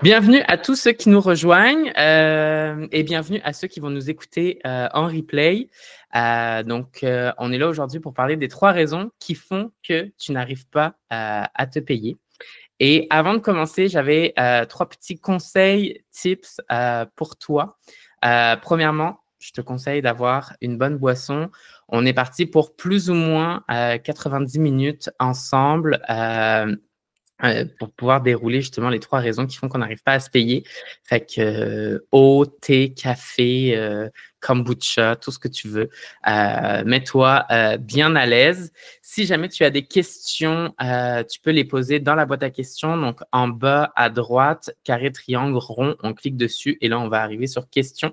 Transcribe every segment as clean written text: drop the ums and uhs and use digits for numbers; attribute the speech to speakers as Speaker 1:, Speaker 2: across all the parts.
Speaker 1: Bienvenue à tous ceux qui nous rejoignent et bienvenue à ceux qui vont nous écouter en replay. On est là aujourd'hui pour parler des 3 raisons qui font que tu n'arrives pas à te payer. Et avant de commencer, j'avais 3 petits conseils, tips pour toi. Premièrement, je te conseille d'avoir une bonne boisson. On est parti pour plus ou moins 90 minutes ensemble. Pour pouvoir dérouler justement les 3 raisons qui font qu'on n'arrive pas à se payer. Fait que eau, thé, café, kombucha, tout ce que tu veux. Mets-toi bien à l'aise. Si jamais tu as des questions, tu peux les poser dans la boîte à questions. Donc, en bas à droite, carré, triangle, rond, on clique dessus et là, on va arriver sur questions.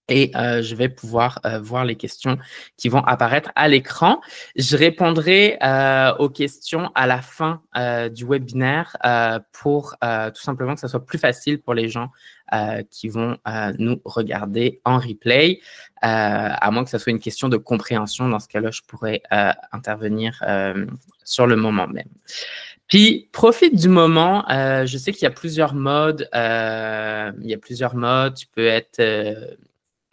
Speaker 1: Et je vais pouvoir voir les questions qui vont apparaître à l'écran. Je répondrai aux questions à la fin du webinaire pour tout simplement que ça soit plus facile pour les gens qui vont nous regarder en replay, à moins que ce soit une question de compréhension. Dans ce cas-là, je pourrais intervenir sur le moment même. Puis, profite du moment. Je sais qu'il y a plusieurs modes. Tu peux être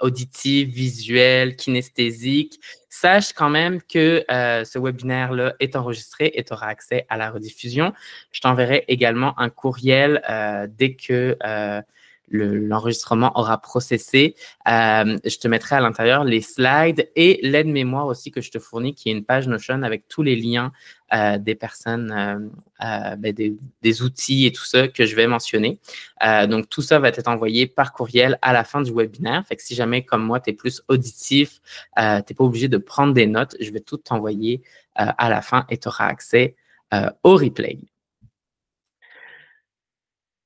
Speaker 1: auditif, visuel, kinesthésique. Sache quand même que ce webinaire-là est enregistré et tu auras accès à la rediffusion. Je t'enverrai également un courriel dès que l'enregistrement aura processé. Je te mettrai à l'intérieur les slides et l'aide-mémoire aussi que je te fournis, qui est une page Notion avec tous les liens des personnes, des outils et tout ça que je vais mentionner. Donc, tout ça va être envoyé par courriel à la fin du webinaire. Fait que si jamais, comme moi, tu es plus auditif, tu n'es pas obligé de prendre des notes, je vais tout t'envoyer à la fin et tu auras accès au replay.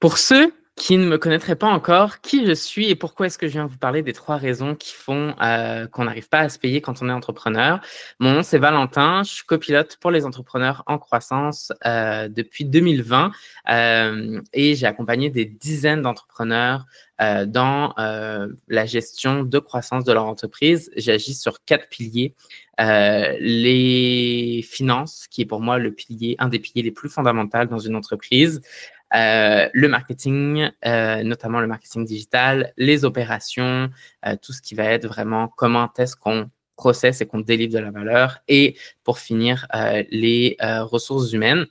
Speaker 1: Pour ceux qui ne me connaîtraient pas encore, qui je suis et pourquoi est-ce que je viens vous parler des 3 raisons qui font qu'on n'arrive pas à se payer quand on est entrepreneur. Mon nom, c'est Valentin. Je suis copilote pour les entrepreneurs en croissance depuis 2020 et j'ai accompagné des dizaines d'entrepreneurs dans la gestion de croissance de leur entreprise. J'agis sur 4 piliers. Les finances, qui est pour moi un des piliers les plus fondamentaux dans une entreprise. Le marketing, notamment le marketing digital, les opérations, tout ce qui va être vraiment comment est-ce qu'on processe et qu'on délivre de la valeur. Et pour finir, les ressources humaines.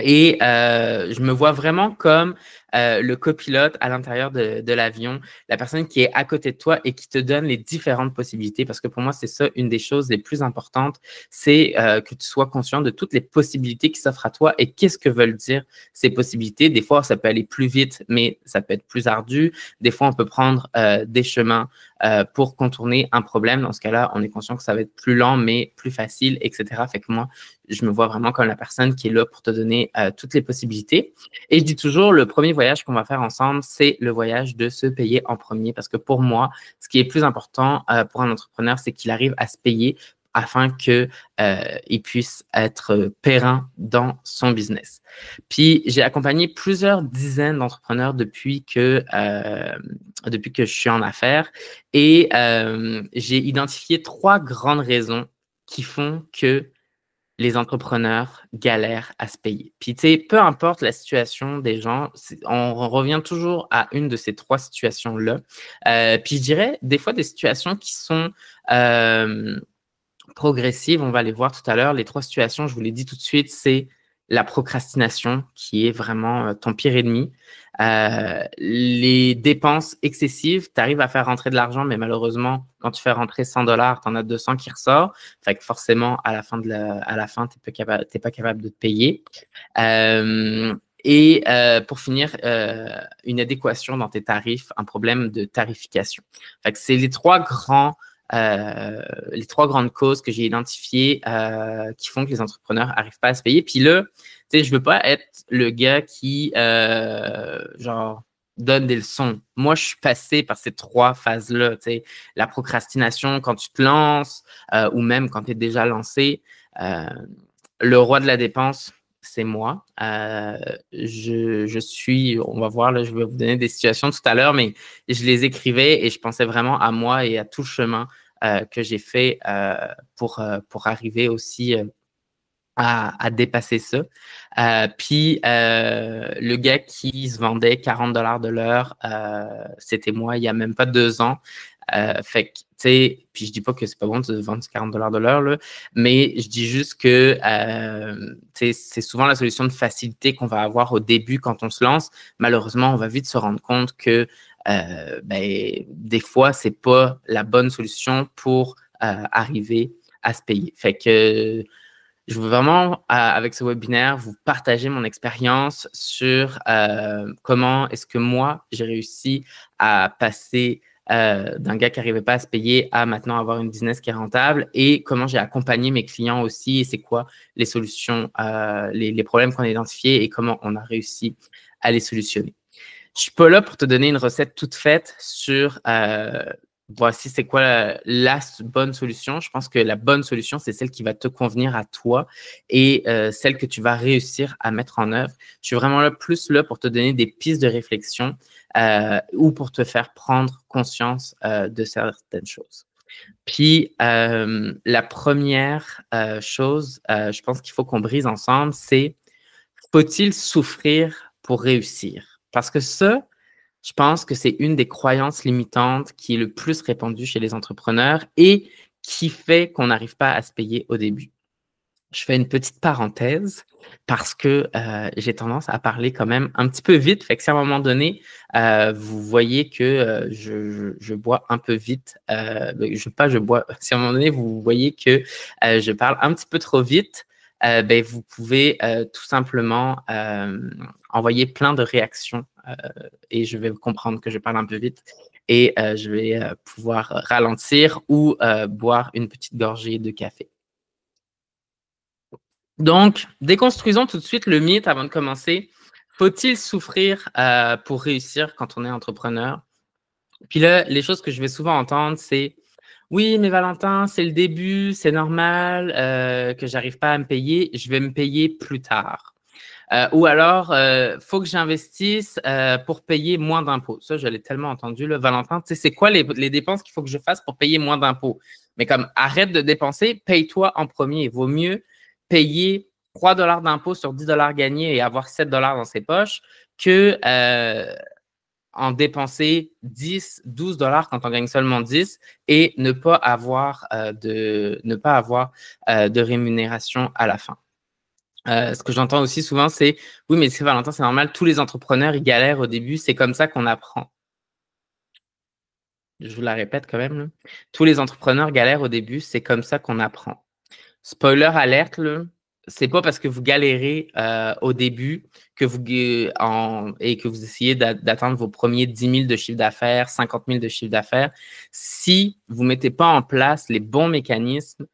Speaker 1: Et je me vois vraiment comme le copilote à l'intérieur de l'avion, la personne qui est à côté de toi et qui te donne les différentes possibilités. Parce que pour moi, c'est ça une des choses les plus importantes, c'est que tu sois conscient de toutes les possibilités qui s'offrent à toi et qu'est-ce que veulent dire ces possibilités. Des fois, ça peut aller plus vite, mais ça peut être plus ardu. Des fois, on peut prendre des chemins pour contourner un problème. Dans ce cas-là, on est conscient que ça va être plus lent, mais plus facile, etc. Fait que moi, je me vois vraiment comme la personne qui est là pour te donner toutes les possibilités. Et je dis toujours, le premier voyage qu'on va faire ensemble, c'est le voyage de se payer en premier. Parce que pour moi, ce qui est plus important pour un entrepreneur, c'est qu'il arrive à se payer afin qu'il puisse être périn dans son business. Puis, j'ai accompagné plusieurs dizaines d'entrepreneurs depuis que je suis en affaires et j'ai identifié 3 grandes raisons qui font que les entrepreneurs galèrent à se payer. Puis, tu sais, peu importe la situation des gens, on revient toujours à une de ces 3 situations-là. Puis, je dirais des fois des situations qui sont progressives. On va les voir tout à l'heure. Les 3 situations, je vous l'ai dit tout de suite, c'est la procrastination qui est vraiment ton pire ennemi. Les dépenses excessives, tu arrives à faire rentrer de l'argent, mais malheureusement, quand tu fais rentrer 100 $, tu en as 200 qui ressort. Fait que forcément, à la fin, tu n'es pas capable de te payer. Pour finir, une adéquation dans tes tarifs, un problème de tarification. Fait que c'est les 3 grandes causes que j'ai identifiées qui font que les entrepreneurs n'arrivent pas à se payer. Puis là, tu sais, je veux pas être le gars qui, donne des leçons. Moi, je suis passé par ces 3 phases-là. Tu sais, la procrastination quand tu te lances ou même quand tu es déjà lancé. Le roi de la dépense, c'est moi. Je suis, on va voir, là, je vais vous donner des situations tout à l'heure, mais je les écrivais et je pensais vraiment à moi et à tout le chemin que j'ai fait pour arriver aussi à dépasser ça. Puis le gars qui se vendait 40 $ de l'heure, c'était moi il n'y a même pas 2 ans. Fait que, tu sais, puis je dis pas que c'est pas bon de vendre 40 $ de l'heure, là, mais je dis juste que c'est souvent la solution de facilité qu'on va avoir au début quand on se lance. Malheureusement, on va vite se rendre compte que des fois, c'est pas la bonne solution pour arriver à se payer. Fait que je veux vraiment, avec ce webinaire, vous partager mon expérience sur comment est-ce que moi, j'ai réussi à passer d'un gars qui n'arrivait pas à se payer à maintenant avoir une business qui est rentable et comment j'ai accompagné mes clients aussi et c'est quoi les solutions, les problèmes qu'on a identifiés et comment on a réussi à les solutionner. Je suis pas là pour te donner une recette toute faite sur voici c'est quoi la bonne solution. Je pense que la bonne solution, c'est celle qui va te convenir à toi et celle que tu vas réussir à mettre en œuvre. Je suis vraiment là plus là pour te donner des pistes de réflexion ou pour te faire prendre conscience de certaines choses. Puis, la première chose, je pense qu'il faut qu'on brise ensemble, c'est faut-il souffrir pour réussir? Parce que ça, je pense que c'est une des croyances limitantes qui est le plus répandue chez les entrepreneurs et qui fait qu'on n'arrive pas à se payer au début. Je fais une petite parenthèse parce que j'ai tendance à parler quand même un petit peu vite. Fait que si à un moment donné, vous voyez que je bois un peu vite, je bois, si à un moment donné, vous voyez que je parle un petit peu trop vite, vous pouvez tout simplement envoyer plein de réactions et je vais comprendre que je parle un peu vite et je vais pouvoir ralentir ou boire une petite gorgée de café. Donc, déconstruisons tout de suite le mythe avant de commencer. Faut-il souffrir pour réussir quand on est entrepreneur? Puis là, les choses que je vais souvent entendre, c'est oui, mais Valentin, c'est le début, c'est normal que j'arrive pas à me payer, je vais me payer plus tard. Ou alors, faut que j'investisse pour payer moins d'impôts. Ça, je l'ai tellement entendu, là, Valentin. Tu sais, c'est quoi les dépenses qu'il faut que je fasse pour payer moins d'impôts? Mais comme, arrête de dépenser, paye-toi en premier. Il vaut mieux payer 3 $ d'impôts sur 10 $ gagnés et avoir 7 $ dans ses poches que en dépenser 10, 12 $ quand on gagne seulement 10 et ne pas avoir de rémunération à la fin. Ce que j'entends aussi souvent, c'est oui, mais c'est Valentin, c'est normal, tous les entrepreneurs, ils galèrent au début, c'est comme ça qu'on apprend. Je vous la répète quand même, là. Tous les entrepreneurs galèrent au début, c'est comme ça qu'on apprend. Spoiler alerte, là, c'est pas parce que vous galérez au début que et que vous essayez d'atteindre vos premiers 10 000 de chiffre d'affaires, 50 000 de chiffre d'affaires, si vous ne mettez pas en place les bons mécanismes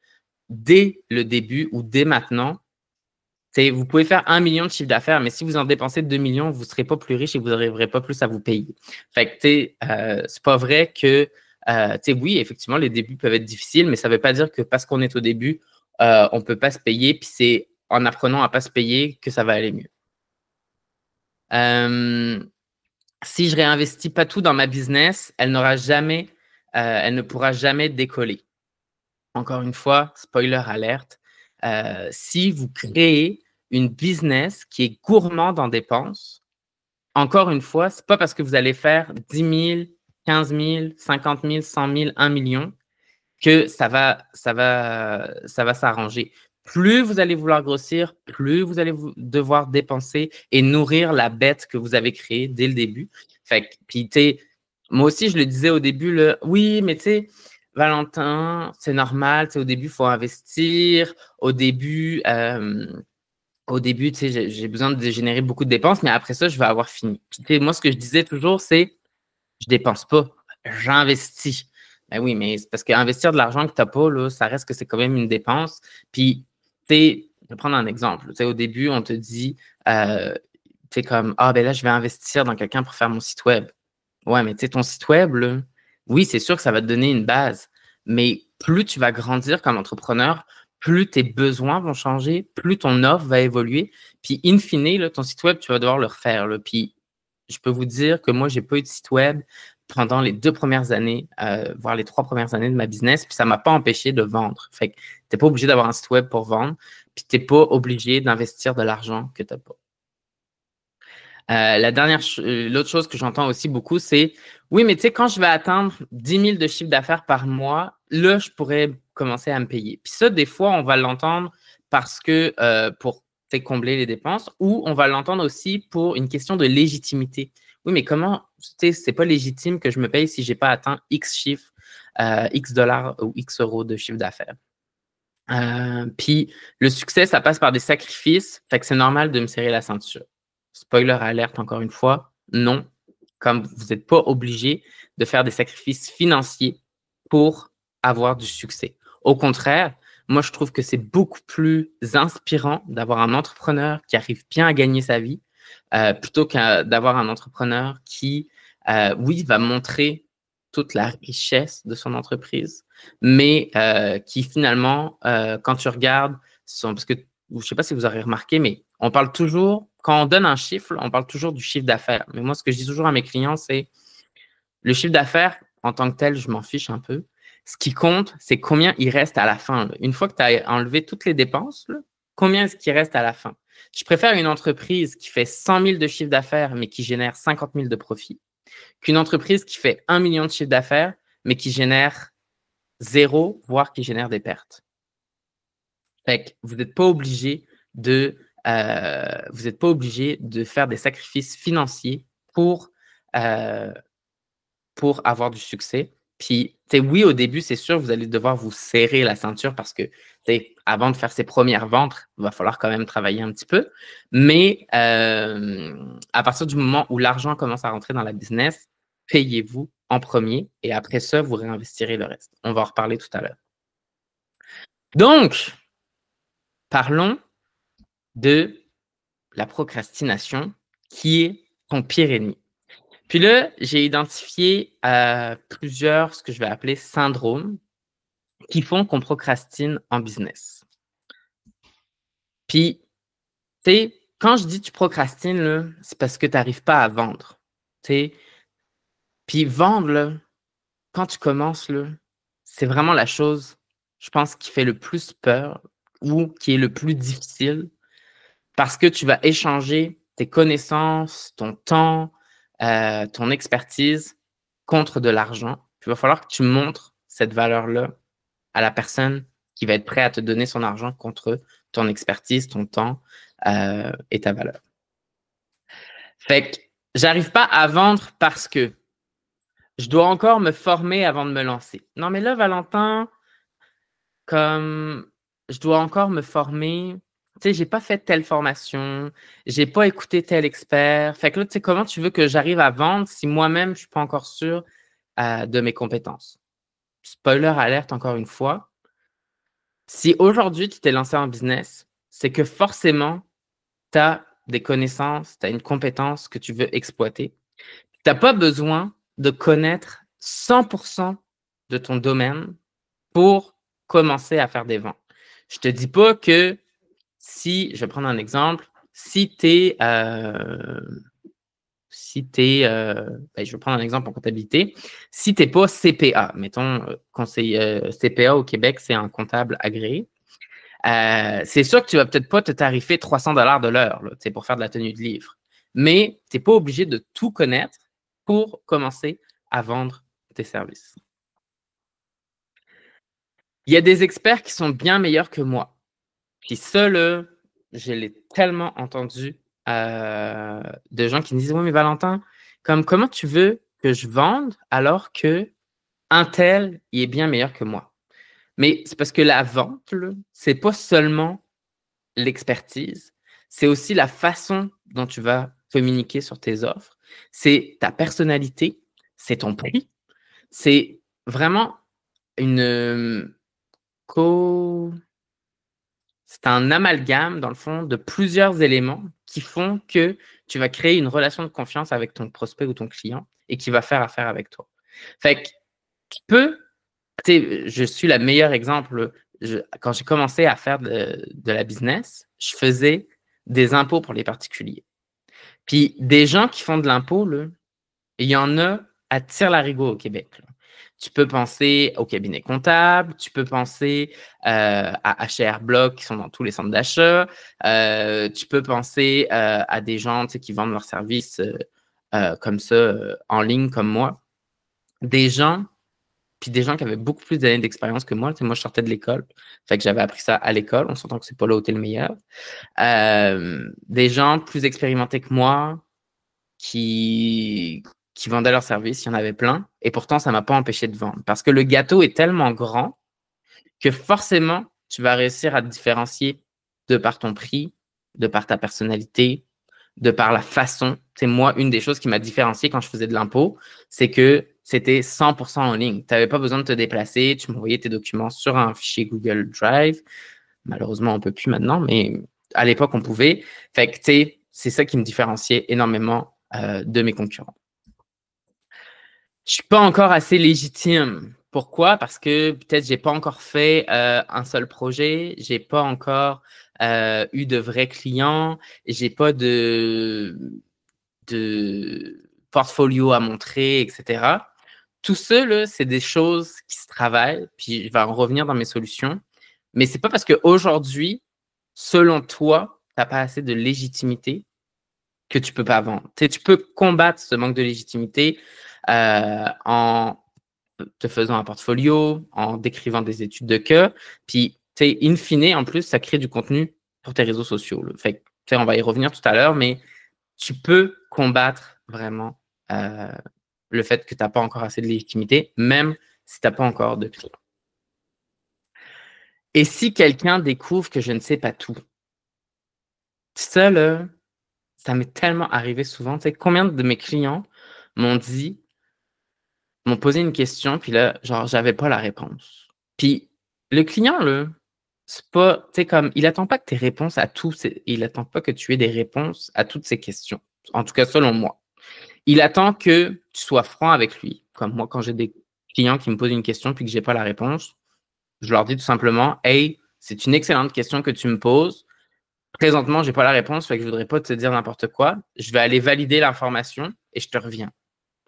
Speaker 1: dès le début ou dès maintenant. Vous pouvez faire 1 million de chiffre d'affaires, mais si vous en dépensez 2 millions, vous ne serez pas plus riche et vous n'arriverez pas plus à vous payer. Fait que, c'est pas vrai que, oui, effectivement, les débuts peuvent être difficiles, mais ça ne veut pas dire que parce qu'on est au début, on ne peut pas se payer, puis c'est en apprenant à ne pas se payer que ça va aller mieux. Si je réinvestis pas tout dans ma business, elle ne pourra jamais décoller. Encore une fois, spoiler alerte, si vous créez une business qui est gourmande en dépenses, encore une fois, ce n'est pas parce que vous allez faire 10 000, 15 000, 50 000, 100 000, 1 million que ça va s'arranger. Plus vous allez vouloir grossir, plus vous allez devoir dépenser et nourrir la bête que vous avez créée dès le début. Fait que, puis, moi aussi, je le disais au début, oui, mais tu sais, Valentin, c'est normal, au début, il faut investir. Au début, j'ai besoin de générer beaucoup de dépenses, mais après ça, je vais avoir fini. Puis, moi, ce que je disais toujours, c'est je dépense pas, j'investis. Ben oui, mais c'est parce qu'investir de l'argent que tu n'as pas, là, ça reste que c'est quand même une dépense. Puis, je vais prendre un exemple. Au début, on te dit, comme, ben là, je vais investir dans quelqu'un pour faire mon site web. Ouais, mais ton site web, là, oui, c'est sûr que ça va te donner une base, mais plus tu vas grandir comme entrepreneur, plus tes besoins vont changer, plus ton offre va évoluer. Puis, in fine, là, ton site web, tu vas devoir le refaire. Là. Puis, je peux vous dire que moi, je n'ai pas eu de site web pendant les 2 premières années, voire les 3 premières années de ma business, puis ça ne m'a pas empêché de vendre. Fait que tu n'es pas obligé d'avoir un site web pour vendre. puis tu n'es pas obligé d'investir de l'argent que tu n'as pas. L'autre chose que j'entends aussi beaucoup, c'est oui, mais tu sais, quand je vais atteindre 10 000 de chiffre d'affaires par mois, là, je pourrais commencer à me payer. Puis ça, des fois, on va l'entendre parce que pour combler les dépenses, ou on va l'entendre aussi pour une question de légitimité. Oui, mais comment, tu sais, c'est pas légitime que je me paye si j'ai pas atteint X chiffres, X dollars ou X euros de chiffre d'affaires. Puis le succès, ça passe par des sacrifices, fait que c'est normal de me serrer la ceinture. Spoiler alerte encore une fois, non, comme vous n'êtes pas obligé de faire des sacrifices financiers pour avoir du succès. Au contraire, moi, je trouve que c'est beaucoup plus inspirant d'avoir un entrepreneur qui arrive bien à gagner sa vie plutôt que d'avoir un entrepreneur qui, oui, va montrer toute la richesse de son entreprise, mais qui finalement, quand tu regardes, parce que je ne sais pas si vous aurez remarqué, mais on parle toujours, quand on donne un chiffre, on parle toujours du chiffre d'affaires. Mais moi, ce que je dis toujours à mes clients, c'est le chiffre d'affaires, en tant que tel, je m'en fiche un peu. Ce qui compte, c'est combien il reste à la fin. Une fois que tu as enlevé toutes les dépenses, combien est-ce qu'il reste à la fin? Je préfère une entreprise qui fait 100 000 de chiffre d'affaires, mais qui génère 50 000 de profit, qu'une entreprise qui fait 1 million de chiffre d'affaires, mais qui génère 0, voire qui génère des pertes. Fait que vous n'êtes pas obligé de faire des sacrifices financiers pour avoir du succès. Puis, oui, au début, c'est sûr, vous allez devoir vous serrer la ceinture parce que, avant de faire ses premières ventes, il va falloir quand même travailler un petit peu. Mais à partir du moment où l'argent commence à rentrer dans la business, payez-vous en premier et après ça, vous réinvestirez le reste. On va en reparler tout à l'heure. Donc, parlons de la procrastination qui est ton pire ennemi. Puis là, j'ai identifié plusieurs, ce que je vais appeler syndromes, qui font qu'on procrastine en business. Puis, tu sais, quand je dis tu procrastines, c'est parce que tu n'arrives pas à vendre. Puis vendre, là, quand tu commences, c'est vraiment la chose, je pense, qui fait le plus peur ou qui est le plus difficile parce que tu vas échanger tes connaissances, ton temps, ton expertise contre de l'argent. Puis il va falloir que tu montres cette valeur-là à la personne qui va être prête à te donner son argent contre ton expertise, ton temps et ta valeur. Fait que j'arrive pas à vendre parce que je dois encore me former avant de me lancer. Non, mais là, Valentin, comme je dois encore me former, tu sais, j'ai pas fait telle formation, j'ai pas écouté tel expert. Fait que là, tu sais, comment tu veux que j'arrive à vendre si moi-même, je suis pas encore sûr de mes compétences? Spoiler alerte encore une fois. Si aujourd'hui, tu t'es lancé en business, c'est que forcément, tu as des connaissances, tu as une compétence que tu veux exploiter. Tu n'as pas besoin de connaître 100% de ton domaine pour commencer à faire des ventes. Je ne te dis pas que si, je vais prendre un exemple, si tu es, je vais prendre un exemple en comptabilité, si tu n'es pas CPA, mettons, CPA au Québec, c'est un comptable agréé, c'est sûr que tu ne vas peut-être pas te tarifer 300 $ de l'heure pour faire de la tenue de livre, mais tu n'es pas obligé de tout connaître pour commencer à vendre tes services. Il y a des experts qui sont bien meilleurs que moi. Puis ça, je l'ai tellement entendu de gens qui me disent « Oui, mais Valentin, comment tu veux que je vende alors que un tel, il est bien meilleur que moi? » Mais c'est parce que la vente, c'est pas seulement l'expertise, c'est aussi la façon dont tu vas communiquer sur tes offres, c'est ta personnalité, c'est ton prix, c'est vraiment c'est un amalgame, dans le fond, de plusieurs éléments qui font que tu vas créer une relation de confiance avec ton prospect ou ton client et qui va faire affaire avec toi. Fait que tu peux, je suis le meilleur exemple. Quand j'ai commencé à faire de la business, je faisais des impôts pour les particuliers. Puis des gens qui font de l'impôt, il y en a à Tire-Larigot au Québec. Tu peux penser au cabinet comptable, tu peux penser à HR Block qui sont dans tous les centres d'achat, tu peux penser à des gens qui vendent leurs services comme ça en ligne comme moi. Des gens, puis des gens qui avaient beaucoup plus d'années d'expérience que moi. Moi, je sortais de l'école, fait que j'avais appris ça à l'école. On s'entend que c'est pas là où t'es le meilleur. Des gens plus expérimentés que moi qui vendaient leurs services, il y en avait plein. Et pourtant, ça ne m'a pas empêché de vendre. Parce que le gâteau est tellement grand que forcément, tu vas réussir à te différencier de par ton prix, de par ta personnalité, de par la façon. C'est moi, une des choses qui m'a différencié quand je faisais de l'impôt, c'est que c'était 100% en ligne. Tu n'avais pas besoin de te déplacer. Tu m'envoyais tes documents sur un fichier Google Drive. Malheureusement, on ne peut plus maintenant, mais à l'époque, on pouvait. Fait que, tu sais, c'est ça qui me différenciait énormément de mes concurrents. Je suis pas encore assez légitime. Pourquoi? Parce que peut-être j'ai pas encore fait un seul projet, j'ai pas encore eu de vrais clients, j'ai pas de portfolio à montrer, etc. Tout ça, c'est des choses qui se travaillent, puis je vais en revenir dans mes solutions. Mais c'est pas parce qu'aujourd'hui, selon toi, tu n'as pas assez de légitimité que tu peux pas vendre. Tu peux combattre ce manque de légitimité en te faisant un portfolio, en décrivant des études de cas. Puis, in fine, en plus, ça crée du contenu pour tes réseaux sociaux. Là. Fait que, on va y revenir tout à l'heure, mais tu peux combattre vraiment le fait que tu n'as pas encore assez de légitimité, même si tu n'as pas encore de clients. Et si quelqu'un découvre que je ne sais pas tout, ça, là, ça m'est tellement arrivé souvent. Tu sais, combien de mes clients m'ont posé une question, puis là, genre, j'avais pas la réponse. Puis le client, là, c'est pas, tu sais, comme, il attend pas que tes réponses à tout, il attend pas que tu aies des réponses à toutes ces questions. En tout cas, selon moi. Il attend que tu sois franc avec lui. Comme moi, quand j'ai des clients qui me posent une question puis que j'ai pas la réponse, je leur dis tout simplement, hey, c'est une excellente question que tu me poses. Présentement, j'ai pas la réponse, fait que je voudrais pas te dire n'importe quoi. Je vais aller valider l'information et je te reviens.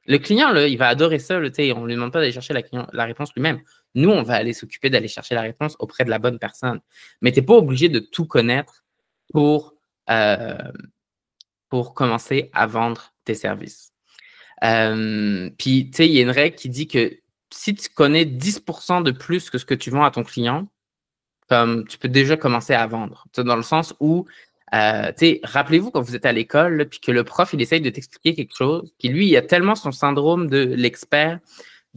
Speaker 1: Le client, là, il va adorer ça. Là, on ne lui demande pas d'aller chercher la réponse lui-même. Nous, on va aller s'occuper d'aller chercher la réponse auprès de la bonne personne. Mais tu n'es pas obligé de tout connaître pour commencer à vendre tes services. Puis, tu sais, il y a une règle qui dit que si tu connais 10% de plus que ce que tu vends à ton client, comme tu peux déjà commencer à vendre. Dans le sens où, rappelez-vous quand vous êtes à l'école, puis que le prof, il essaye de t'expliquer quelque chose, puis lui, il a tellement son syndrome de l'expert,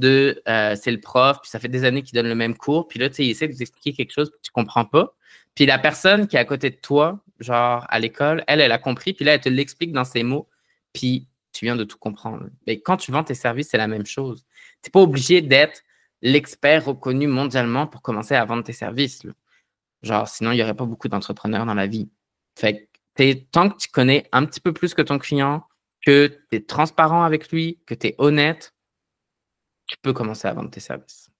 Speaker 1: c'est le prof, puis ça fait des années qu'il donne le même cours, puis là, il essaie de t'expliquer quelque chose que tu ne comprends pas. Puis la personne qui est à côté de toi, genre à l'école, elle a compris, puis là, elle te l'explique dans ses mots, puis tu viens de tout comprendre. Mais quand tu vends tes services, c'est la même chose. Tu n'es pas obligé d'être l'expert reconnu mondialement pour commencer à vendre tes services. Là. Genre, sinon, il n'y aurait pas beaucoup d'entrepreneurs dans la vie. Fait que tant que tu connais un petit peu plus que ton client, que tu es transparent avec lui, que tu es honnête, tu peux commencer à vendre tes services.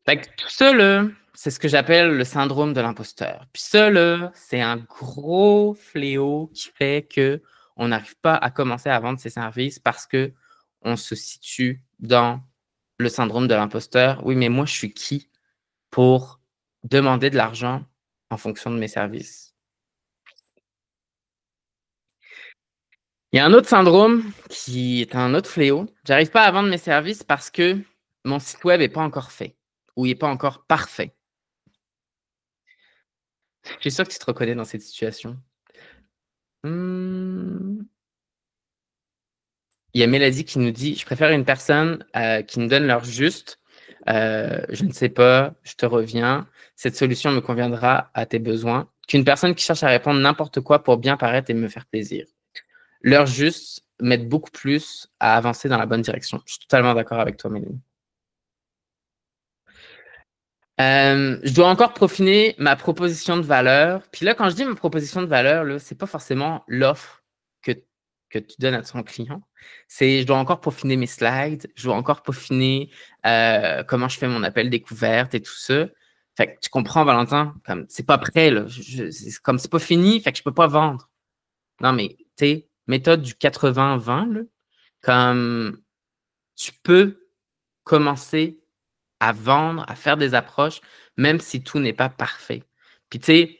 Speaker 1: Fait que tout ça, là, c'est ce que j'appelle le syndrome de l'imposteur. Puis ça, là, c'est un gros fléau qui fait qu'on n'arrive pas à commencer à vendre ses services parce qu'on se situe dans le syndrome de l'imposteur. Oui, mais moi, je suis qui pour demander de l'argent en fonction de mes services? Il y a un autre syndrome qui est un autre fléau. J'arrive pas à vendre mes services parce que mon site web n'est pas encore fait ou il n'est pas encore parfait. Je suis sûr que tu te reconnais dans cette situation. Il y a Mélodie qui nous dit « Je préfère une personne qui me donne l'heure juste. Je ne sais pas, je te reviens. Cette solution me conviendra à tes besoins. Qu'une personne qui cherche à répondre n'importe quoi pour bien paraître et me faire plaisir. L'heure juste m'aide beaucoup plus à avancer dans la bonne direction. » Je suis totalement d'accord avec toi, Mélanie. Je dois encore peaufiner ma proposition de valeur. Puis là, quand je dis ma proposition de valeur, ce n'est pas forcément l'offre que tu donnes à ton client. C'est je dois encore peaufiner mes slides, je dois encore peaufiner comment je fais mon appel découverte et tout ça. Fait que tu comprends, Valentin, comme c'est pas prêt, là. Comme c'est pas fini, fait que je peux pas vendre. Non, mais tu sais, méthode du 80-20, là, comme tu peux commencer à vendre, à faire des approches, même si tout n'est pas parfait. Puis tu sais,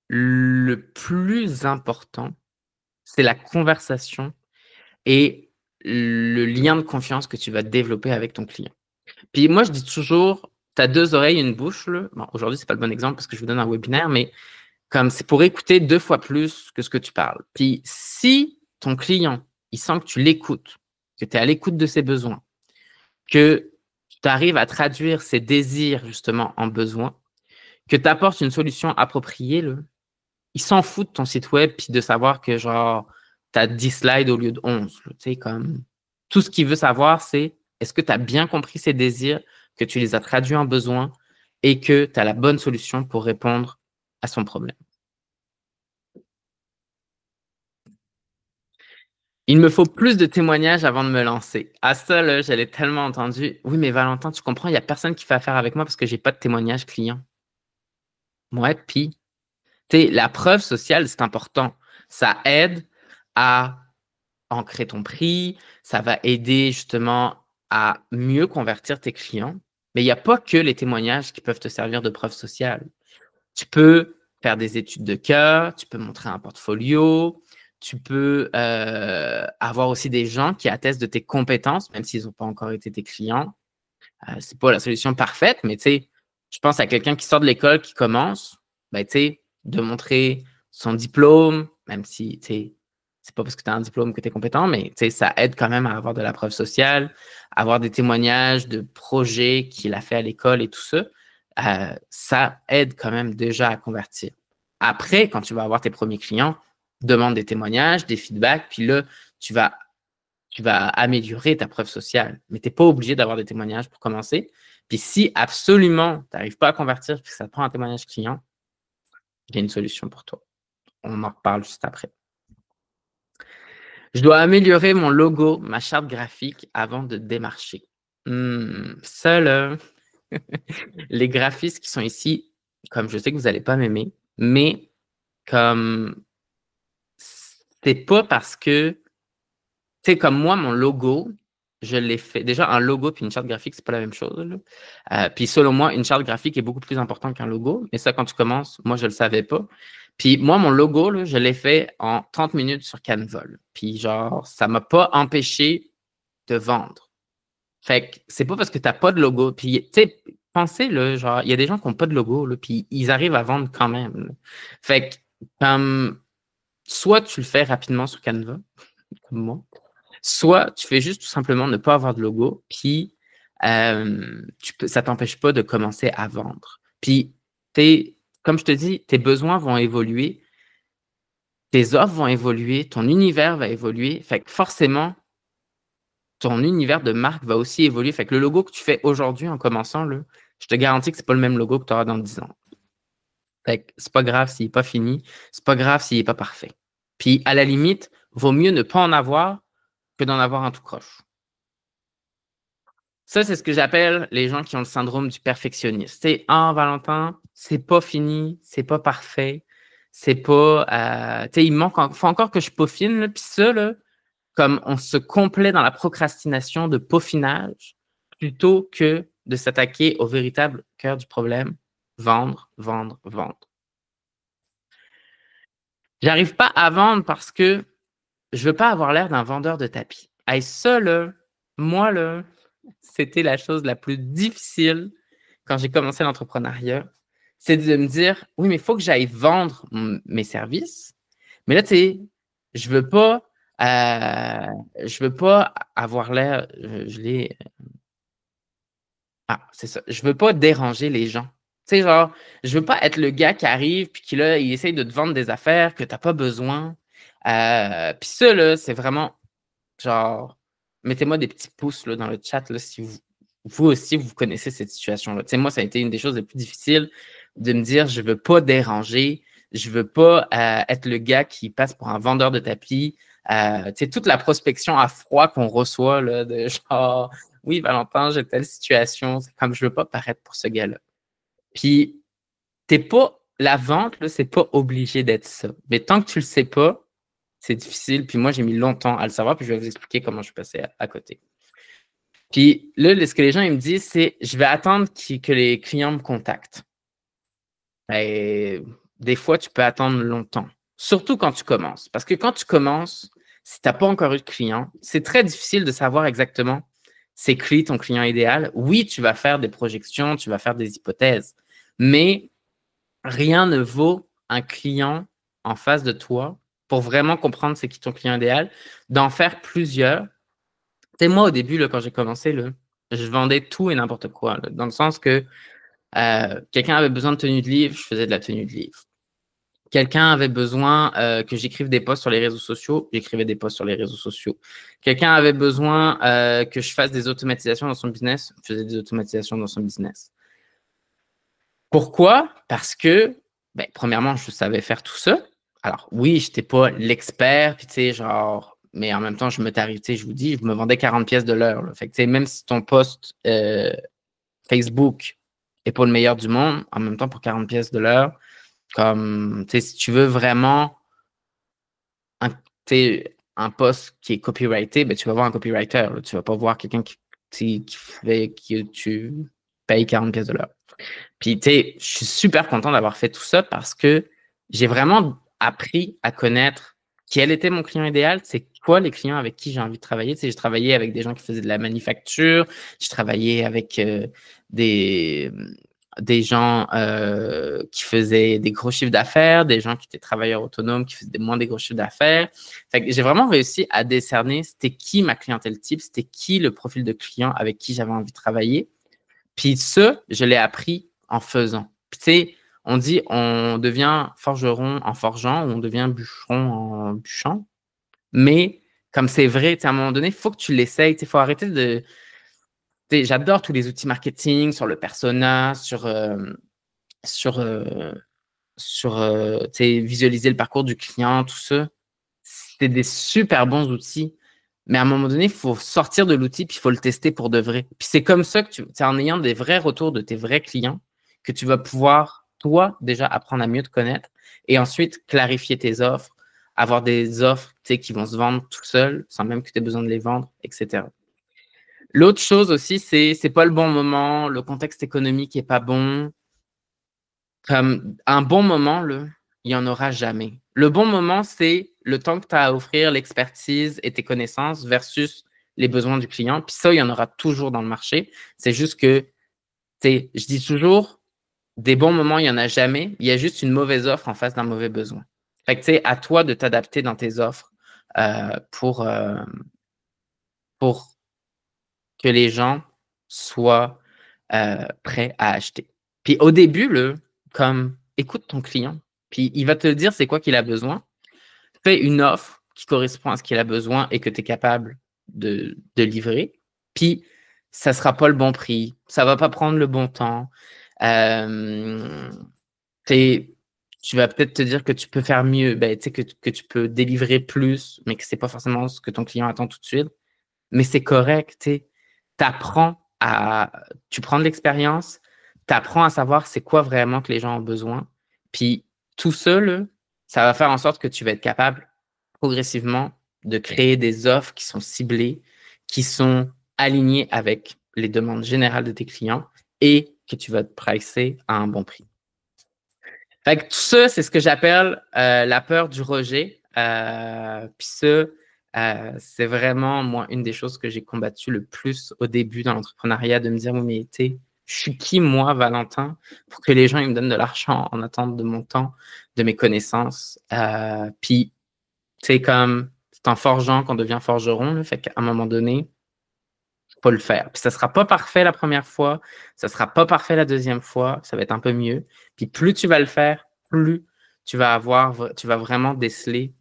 Speaker 1: le plus important, c'est la conversation et le lien de confiance que tu vas développer avec ton client. Puis moi, je dis toujours, tu as 2 oreilles et une bouche, là. Bon, aujourd'hui, c'est pas le bon exemple parce que je vous donne un webinaire, mais comme c'est pour écouter 2 fois plus que ce que tu parles. Puis si ton client, il sent que tu l'écoutes, que tu es à l'écoute de ses besoins, que tu arrives à traduire ses désirs justement en besoins, que tu apportes une solution appropriée, là, il s'en fout de ton site web puis de savoir que genre tu as 10 slides au lieu de 11. Tu sais, comme tout ce qu'il veut savoir, c'est est-ce que tu as bien compris ses désirs, que tu les as traduits en besoins et que tu as la bonne solution pour répondre à son problème. Il me faut plus de témoignages avant de me lancer. À ça, là, je l'ai tellement entendu. Oui, mais Valentin, tu comprends, il n'y a personne qui fait affaire avec moi parce que j'ai pas de témoignage client. Ouais, puis, tu sais, la preuve sociale, c'est important. Ça aide à ancrer ton prix, ça va aider justement à mieux convertir tes clients. Mais il n'y a pas que les témoignages qui peuvent te servir de preuve sociale. Tu peux faire des études de cas, tu peux montrer un portfolio, tu peux avoir aussi des gens qui attestent de tes compétences, même s'ils n'ont pas encore été tes clients. C'est pas la solution parfaite, mais tu sais, je pense à quelqu'un qui sort de l'école, qui commence, ben, tu sais, de montrer son diplôme, même si, tu sais, c'est pas parce que tu as un diplôme que tu es compétent, mais tu sais, ça aide quand même à avoir de la preuve sociale, avoir des témoignages de projets qu'il a fait à l'école et tout ça. Ça aide quand même déjà à convertir. Après, quand tu vas avoir tes premiers clients, demande des témoignages, des feedbacks, puis là, tu vas améliorer ta preuve sociale. Mais tu n'es pas obligé d'avoir des témoignages pour commencer. Puis si absolument tu n'arrives pas à convertir puis que ça te prend un témoignage client, j'ai une solution pour toi. On en reparle juste après. Je dois améliorer mon logo, ma charte graphique avant de démarcher. Ça, là, les graphistes qui sont ici, comme je sais que vous n'allez pas m'aimer, mais comme c'est pas parce que, tu sais, comme moi, mon logo, je l'ai fait. Déjà, un logo puis une charte graphique, c'est pas la même chose, là. Puis selon moi, une charte graphique est beaucoup plus importante qu'un logo. Mais ça, quand tu commences, moi, je le savais pas. Puis moi, mon logo, là, je l'ai fait en 30 minutes sur Canva, là. Puis genre, ça m'a pas empêché de vendre. Fait que c'est pas parce que tu n'as pas de logo. Puis, tu sais, pensez, là, genre, il y a des gens qui n'ont pas de logo, là, puis ils arrivent à vendre quand même, là. Fait que, comme, soit tu le fais rapidement sur Canva, comme moi, soit tu fais juste tout simplement ne pas avoir de logo, puis ça ne t'empêche pas de commencer à vendre. Puis, comme je te dis, tes besoins vont évoluer, tes offres vont évoluer, ton univers va évoluer. Fait que forcément, ton univers de marque va aussi évoluer. Fait que le logo que tu fais aujourd'hui en commençant, là, je te garantis que ce n'est pas le même logo que tu auras dans 10 ans. Fait que c'est pas grave s'il n'est pas fini, c'est pas grave s'il n'est pas parfait. Puis, à la limite, vaut mieux ne pas en avoir que d'en avoir un tout croche. Ça, c'est ce que j'appelle les gens qui ont le syndrome du perfectionniste. Tu sais, ah, Valentin, c'est pas fini, c'est pas parfait, c'est pas. Tu sais, faut encore que je peaufine. Là. Puis ça, là, comme on se complaît dans la procrastination de peaufinage plutôt que de s'attaquer au véritable cœur du problème, vendre, vendre, vendre. J'arrive pas à vendre parce que je veux pas avoir l'air d'un vendeur de tapis. Hey, ça, là, moi, là, c'était la chose la plus difficile quand j'ai commencé l'entrepreneuriat. C'est de me dire, oui, mais il faut que j'aille vendre mes services. Mais là, tu sais, je veux pas, je veux pas avoir l'air, je l'ai, c'est ça. Je veux pas déranger les gens. Tu sais, genre, je veux pas être le gars qui arrive puis qui, là, il essaye de te vendre des affaires que t'as pas besoin. Puis ça, là, c'est vraiment, genre, mettez-moi des petits pouces là, dans le chat là, si vous aussi, vous connaissez cette situation-là. Tu sais, moi, ça a été une des choses les plus difficiles de me dire, je veux pas déranger, je veux pas être le gars qui passe pour un vendeur de tapis. Tu sais, toute la prospection à froid qu'on reçoit, là, de genre, oui, Valentin, j'ai telle situation, c'est comme je veux pas paraître pour ce gars-là. Puis, la vente, là, c'est pas obligé d'être ça. Mais tant que tu le sais pas, c'est difficile. Puis moi, j'ai mis longtemps à le savoir, puis je vais vous expliquer comment je suis passé à côté. Puis là, ce que les gens ils me disent, c'est je vais attendre que les clients me contactent. Et des fois, tu peux attendre longtemps, surtout quand tu commences. Parce que quand tu commences, si tu n'as pas encore eu de client, c'est très difficile de savoir exactement c'est qui ton client idéal. Oui, tu vas faire des projections, tu vas faire des hypothèses, mais rien ne vaut un client en face de toi pour vraiment comprendre c'est qui ton client idéal, d'en faire plusieurs. Tu sais, moi, au début, là, quand j'ai commencé, là, je vendais tout et n'importe quoi, là, dans le sens que quelqu'un avait besoin de tenue de livre, je faisais de la tenue de livre. Quelqu'un avait besoin que j'écrive des posts sur les réseaux sociaux, j'écrivais des posts sur les réseaux sociaux. Quelqu'un avait besoin que je fasse des automatisations dans son business, je faisais des automatisations dans son business. Pourquoi? Parce que, ben, premièrement, je savais faire tout ça. Alors, oui, je n'étais pas l'expert, puis tu sais, genre, mais en même temps, je me tarifais, tu sais, je vous dis, je me vendais 40 pièces de l'heure. Là. Fait que, tu sais, même si ton post Facebook n'est pas le meilleur du monde, en même temps, pour 40 pièces de l'heure, comme, tu sais, si tu veux vraiment un, un post qui est copyrighté, ben, tu vas voir un copywriter. Là. Tu ne vas pas voir quelqu'un que tu payes 40 pièces de l'heure. Puis, tu sais, je suis super content d'avoir fait tout ça parce que j'ai vraiment appris à connaître quel était mon client idéal, c'est quoi les clients avec qui j'ai envie de travailler. Tu sais, j'ai travaillé avec des gens qui faisaient de la manufacture, j'ai travaillé avec des, des gens qui faisaient des gros chiffres d'affaires, des gens qui étaient travailleurs autonomes, qui faisaient moins des gros chiffres d'affaires. Fait que j'ai vraiment réussi à décerner c'était qui ma clientèle type, c'était qui le profil de client avec qui j'avais envie de travailler. Puis ça, je l'ai appris en faisant. Puis tu sais, on dit on devient forgeron en forgeant ou on devient bûcheron en bûchant. Mais comme c'est vrai, à un moment donné, il faut que tu l'essayes. Il faut arrêter de. J'adore tous les outils marketing sur le persona, sur, visualiser le parcours du client, tout ça. C'est des super bons outils. Mais à un moment donné, il faut sortir de l'outil puis il faut le tester pour de vrai. Puis c'est comme ça que c'est en ayant des vrais retours de tes vrais clients que tu vas pouvoir, toi, déjà apprendre à mieux te connaître et ensuite clarifier tes offres, avoir des offres qui vont se vendre tout seul sans même que tu aies besoin de les vendre, etc. L'autre chose aussi, c'est pas le bon moment, le contexte économique est pas bon. Comme un bon moment, là, il n'y en aura jamais. Le bon moment, c'est le temps que tu as à offrir, l'expertise et tes connaissances versus les besoins du client. Puis ça, il y en aura toujours dans le marché. C'est juste que, je dis toujours, des bons moments, il n'y en a jamais. Il y a juste une mauvaise offre en face d'un mauvais besoin. Fait que, à toi de t'adapter dans tes offres pour que les gens soient prêts à acheter. Puis au début, comme écoute ton client, puis il va te dire c'est quoi qu'il a besoin. Fais une offre qui correspond à ce qu'il a besoin et que tu es capable de livrer. Puis ça ne sera pas le bon prix, ça ne va pas prendre le bon temps. Tu vas peut-être te dire que tu peux faire mieux, ben, que tu peux délivrer plus, mais que ce n'est pas forcément ce que ton client attend tout de suite. Mais c'est correct, tu prends de l'expérience, tu apprends à savoir c'est quoi vraiment que les gens ont besoin. Puis tout ça, ça va faire en sorte que tu vas être capable progressivement de créer des offres qui sont ciblées, qui sont alignées avec les demandes générales de tes clients et que tu vas te pricer à un bon prix. Fait que tout ça, c'est ce que j'appelle la peur du rejet. Puis ça, c'est vraiment, moi, une des choses que j'ai combattu le plus au début dans l'entrepreneuriat, de me dire, oui, mais tu sais, je suis qui, moi, Valentin, pour que les gens ils me donnent de l'argent en attente de mon temps, de mes connaissances. Puis, tu sais, comme c'est en forgeant qu'on devient forgeron, là, fait qu'à un moment donné, faut le faire. Puis ça sera pas parfait la première fois, ça sera pas parfait la deuxième fois, ça va être un peu mieux. Puis plus tu vas le faire, plus tu vas vraiment déceler,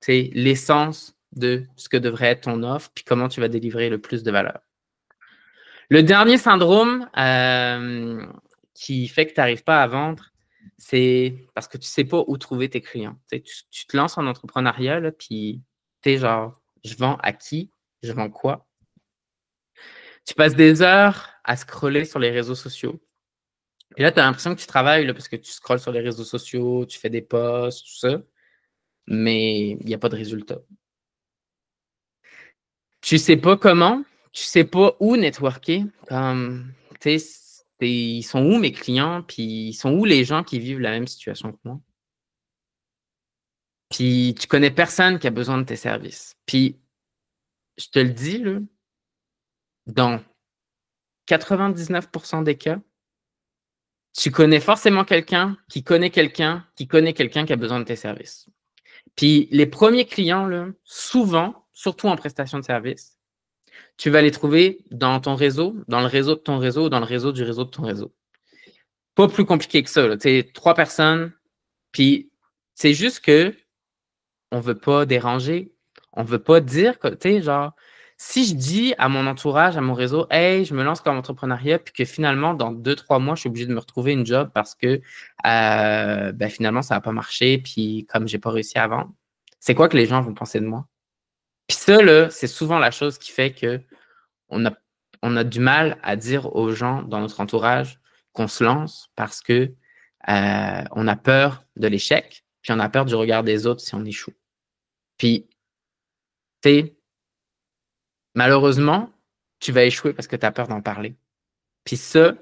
Speaker 1: tu sais, l'essence de ce que devrait être ton offre, puis comment tu vas délivrer le plus de valeur. Le dernier syndrome qui fait que tu n'arrives pas à vendre, c'est parce que tu ne sais pas où trouver tes clients. Tu te lances en entrepreneuriat, là, puis tu es genre, je vends à qui? Je vends quoi? Tu passes des heures à scroller sur les réseaux sociaux. Et là, tu as l'impression que tu travailles là, parce que tu scrolles sur les réseaux sociaux, tu fais des posts, tout ça, mais il n'y a pas de résultat. Tu ne sais pas comment, tu sais pas où networker. Comme, tu sais, ils sont où mes clients, puis ils sont où les gens qui vivent la même situation que moi. Puis tu connais personne qui a besoin de tes services. Puis je te le dis, là, dans 99% des cas, tu connais forcément quelqu'un qui connaît quelqu'un qui connaît quelqu'un qui a besoin de tes services. Puis les premiers clients, là, souvent, surtout en prestation de service, tu vas les trouver dans ton réseau, dans le réseau de ton réseau, ou dans le réseau du réseau de ton réseau. Pas plus compliqué que ça. Tu sais, 3 personnes, puis c'est juste que on veut pas déranger. On veut pas dire que, tu sais, genre, si je dis à mon entourage, à mon réseau, hey, je me lance comme entrepreneuriat, puis que finalement, dans 2, 3 mois, je suis obligé de me retrouver une job parce que ben, finalement, ça n'a pas marché, puis comme j'ai pas réussi à vendre, c'est quoi que les gens vont penser de moi? Puis ça, là, c'est souvent la chose qui fait que on a, on a du mal à dire aux gens dans notre entourage qu'on se lance parce que on a peur de l'échec, puis on a peur du regard des autres si on échoue. Puis, tu sais, malheureusement, tu vas échouer parce que tu as peur d'en parler. Puis ça,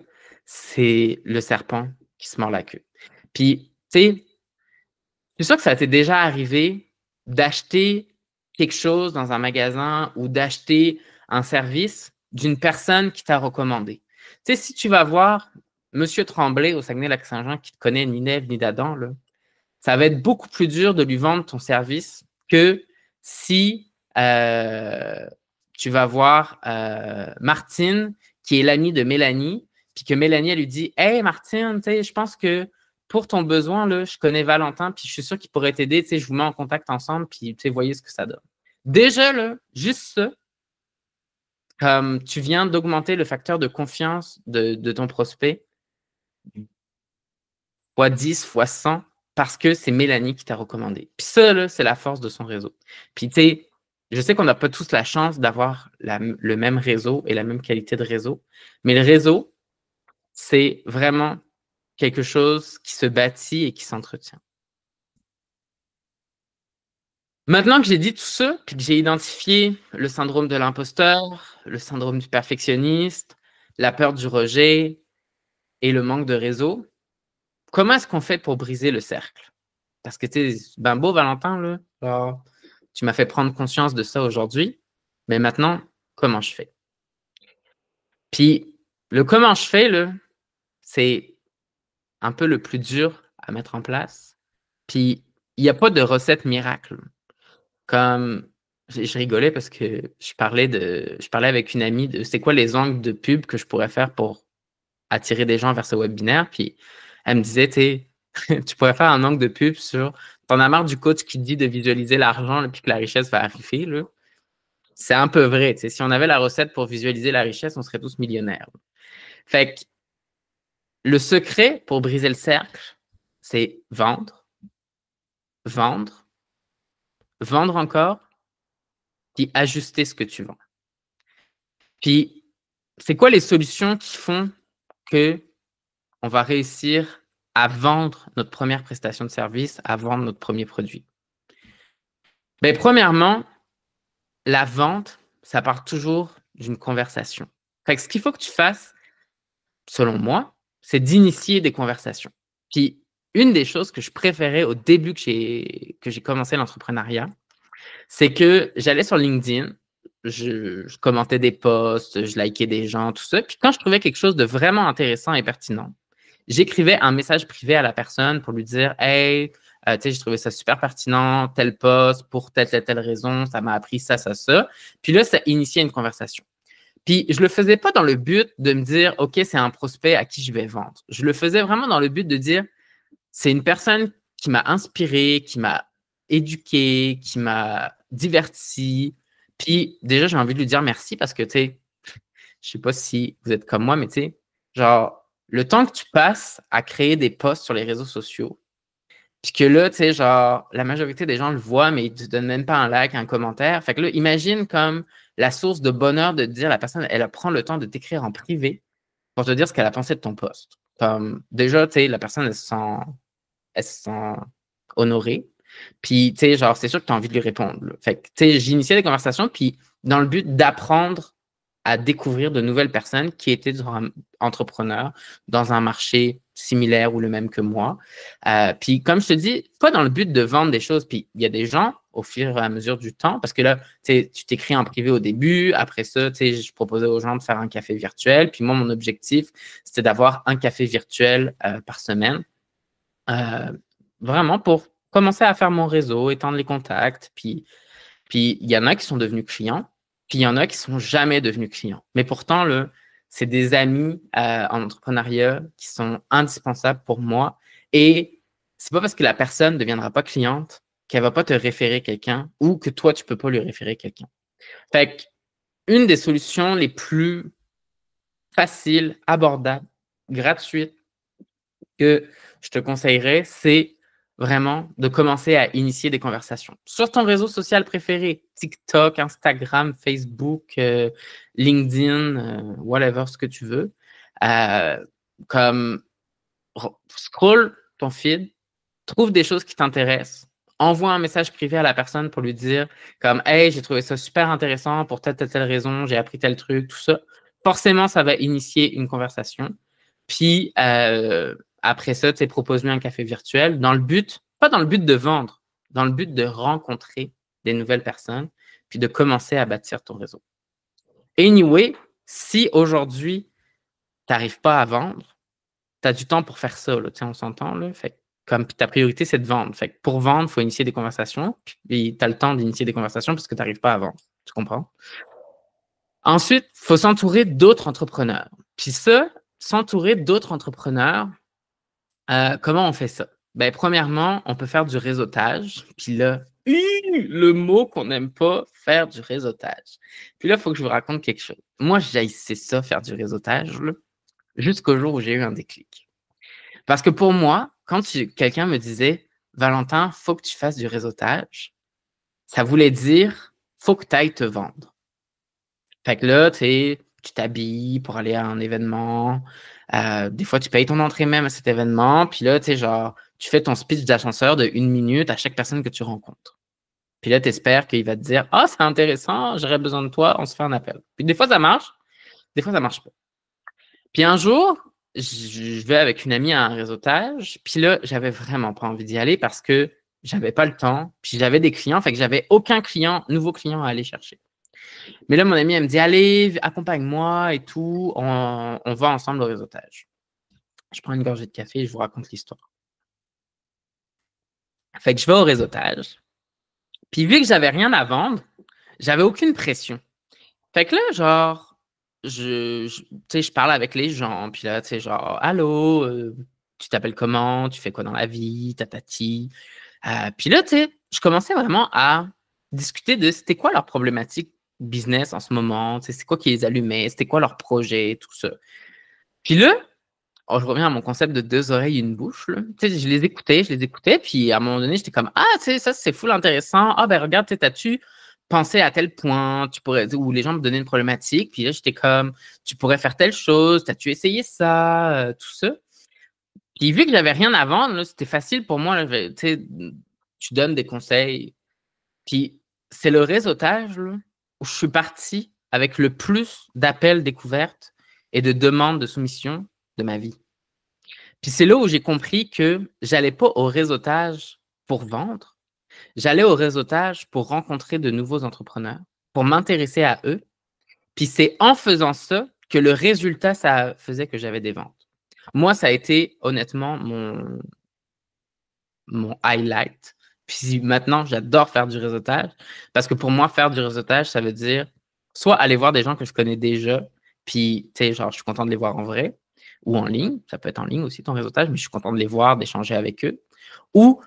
Speaker 1: c'est le serpent qui se mord la queue. Puis, tu sais, c'est sûr que ça t'est déjà arrivé d'acheter quelque chose dans un magasin ou d'acheter un service d'une personne qui t'a recommandé. Tu sais, si tu vas voir Monsieur Tremblay au Saguenay-Lac-Saint-Jean qui te connaît ni d'Ève ni d'Adam, là, ça va être beaucoup plus dur de lui vendre ton service que si tu vas voir Martine, qui est l'amie de Mélanie, puis que Mélanie, elle lui dit Hey Martine, je pense que pour ton besoin, là, je connais Valentin, puis je suis sûr qu'il pourrait t'aider, je vous mets en contact ensemble, puis voyez ce que ça donne. Déjà, là, juste ça, comme tu viens d'augmenter le facteur de confiance de ton prospect, fois 10, fois 100, parce que c'est Mélanie qui t'a recommandé. Puis ça, là, c'est la force de son réseau. Puis, tu sais, je sais qu'on n'a pas tous la chance d'avoir le même réseau et la même qualité de réseau, mais le réseau, c'est vraiment quelque chose qui se bâtit et qui s'entretient. Maintenant que j'ai dit tout ça, puis que j'ai identifié le syndrome de l'imposteur, le syndrome du perfectionniste, la peur du rejet et le manque de réseau, comment est-ce qu'on fait pour briser le cercle? Parce que, tu sais, ben beau, Valentin, là, genre, tu m'as fait prendre conscience de ça aujourd'hui, mais maintenant, comment je fais? Puis, le comment je fais, là, c'est un peu le plus dur à mettre en place. Puis, il n'y a pas de recette miracle. Comme, je rigolais parce que je parlais avec une amie de c'est quoi les angles de pub que je pourrais faire pour attirer des gens vers ce webinaire. Puis, elle me disait, tu pourrais faire un angle de pub sur t'en as marre du coach qui dit de visualiser l'argent puis que la richesse va arriver. Là. C'est un peu vrai. Si on avait la recette pour visualiser la richesse, on serait tous millionnaires. Fait que le secret pour briser le cercle, c'est vendre, vendre, vendre encore, puis ajuster ce que tu vends. Puis, c'est quoi les solutions qui font que on va réussir à vendre notre première prestation de service, à vendre notre premier produit? Bien, premièrement, la vente, ça part toujours d'une conversation. Fait que ce qu'il faut que tu fasses, selon moi, c'est d'initier des conversations. Puis, une des choses que je préférais au début que j'ai commencé l'entrepreneuriat, c'est que j'allais sur LinkedIn, je commentais des posts, je likais des gens, tout ça. Puis quand je trouvais quelque chose de vraiment intéressant et pertinent, j'écrivais un message privé à la personne pour lui dire Hey, j'ai trouvé ça super pertinent, tel post, pour telle raison, ça m'a appris ça, ça, ça. Puis là, ça initiait une conversation. Puis je le faisais pas dans le but de me dire OK, c'est un prospect à qui je vais vendre. Je le faisais vraiment dans le but de dire c'est une personne qui m'a inspiré, qui m'a éduqué, qui m'a diverti. Puis déjà, j'ai envie de lui dire merci parce que, tu sais, je sais pas si vous êtes comme moi, mais tu sais, genre, le temps que tu passes à créer des posts sur les réseaux sociaux, puis que là, tu sais, genre, la majorité des gens le voient, mais ils ne te donnent même pas un like, un commentaire. Fait que là, imagine comme la source de bonheur de te dire la personne, elle prend le temps de t'écrire en privé pour te dire ce qu'elle a pensé de ton post. Comme, déjà, tu sais, la personne, elle se sent honorée. Puis, tu sais, genre, c'est sûr que tu as envie de lui répondre. Là. Fait que, tu sais, j'ai initié des conversations, puis dans le but d'apprendre à découvrir de nouvelles personnes qui étaient entrepreneurs dans un marché similaire ou le même que moi. Puis comme je te dis, pas dans le but de vendre des choses. Puis il y a des gens, au fur et à mesure du temps, parce que là, tu t'écris en privé au début. Après ça, je proposais aux gens de faire un café virtuel. Puis moi, mon objectif, c'était d'avoir un café virtuel par semaine. Vraiment pour commencer à faire mon réseau, étendre les contacts. Puis il y en a qui sont devenus clients, puis il y en a qui sont jamais devenus clients. Mais pourtant, c'est des amis en entrepreneuriat qui sont indispensables pour moi. Et c'est pas parce que la personne ne deviendra pas cliente qu'elle va pas te référer quelqu'un ou que toi, tu peux pas lui référer quelqu'un. Fait que une des solutions les plus faciles, abordables, gratuites que je te conseillerais, c'est vraiment de commencer à initier des conversations sur ton réseau social préféré, TikTok, Instagram, Facebook, LinkedIn, whatever, ce que tu veux. Comme scroll ton feed, trouve des choses qui t'intéressent, envoie un message privé à la personne pour lui dire comme « Hey, j'ai trouvé ça super intéressant pour telle raison, j'ai appris tel truc, tout ça ». Forcément, ça va initier une conversation. Puis, après ça, tu sais, propose-lui un café virtuel dans le but, pas dans le but de vendre, dans le but de rencontrer des nouvelles personnes, puis de commencer à bâtir ton réseau. Anyway, si aujourd'hui, tu n'arrives pas à vendre, tu as du temps pour faire ça, là, on s'entend, là. Fait comme ta priorité, c'est de vendre. Fait que pour vendre, il faut initier des conversations, puis tu as le temps d'initier des conversations parce que tu n'arrives pas à vendre. Tu comprends? Ensuite, il faut s'entourer d'autres entrepreneurs. Puis ça, s'entourer d'autres entrepreneurs, comment on fait ça? Ben, premièrement, on peut faire du réseautage. Puis là, le mot qu'on n'aime pas, faire du réseautage. Puis là, il faut que je vous raconte quelque chose. Moi, j'haïssais ça, faire du réseautage, là, jusqu'au jour où j'ai eu un déclic. Parce que pour moi, quand quelqu'un me disait « Valentin, il faut que tu fasses du réseautage », ça voulait dire « faut que tu ailles te vendre ». Fait que là, tu t'habilles pour aller à un événement. Des fois, tu payes ton entrée même à cet événement. Puis là, genre, tu fais ton speech d'ascenseur de 1 minute à chaque personne que tu rencontres. Puis là, tu espères qu'il va te dire « Ah, c'est intéressant, j'aurais besoin de toi, on se fait un appel. » Puis des fois, ça marche. Des fois, ça marche pas. Puis un jour, je vais avec une amie à un réseautage. Puis là, j'avais vraiment pas envie d'y aller parce que j'avais pas le temps. Puis j'avais des clients. Fait que j'avais aucun nouveau client à aller chercher. Mais là, mon amie, elle me dit, allez, accompagne-moi et tout. On va ensemble au réseautage. Je prends une gorgée de café et je vous raconte l'histoire. Fait que je vais au réseautage. Puis vu que j'avais rien à vendre, j'avais aucune pression. Fait que là, genre, je parle avec les gens. Puis là, tu sais, genre, allô, tu t'appelles comment? Tu fais quoi dans la vie? Tatati. Puis là, tu sais, je commençais vraiment à discuter de c'était quoi leur problématique business en ce moment, c'est quoi qui les allumait, c'était quoi leur projet, tout ça. Puis là, je reviens à mon concept de 2 oreilles, 1 bouche. Là. Je les écoutais, puis à un moment donné, j'étais comme ah, tu sais, ça c'est full intéressant. Ah, ben regarde, t'as-tu pensé à tel point, tu pourrais, où les gens me donnaient une problématique, puis là, j'étais comme tu pourrais faire telle chose, t'as-tu essayé ça, tout ça. Puis vu que j'avais rien à vendre, c'était facile pour moi. Là, tu donnes des conseils. Puis c'est le réseautage là, où je suis parti avec le plus d'appels découvertes et de demandes de soumission de ma vie. Puis c'est là où j'ai compris que j'allais pas au réseautage pour vendre, j'allais au réseautage pour rencontrer de nouveaux entrepreneurs, pour m'intéresser à eux. Puis c'est en faisant ça que le résultat, ça faisait que j'avais des ventes. Moi, ça a été honnêtement mon highlight. Puis maintenant, j'adore faire du réseautage parce que pour moi, faire du réseautage, ça veut dire soit aller voir des gens que je connais déjà, puis, tu sais, genre, je suis content de les voir en vrai ou en ligne. Ça peut être en ligne aussi, ton réseautage, mais je suis content de les voir, d'échanger avec eux. Ou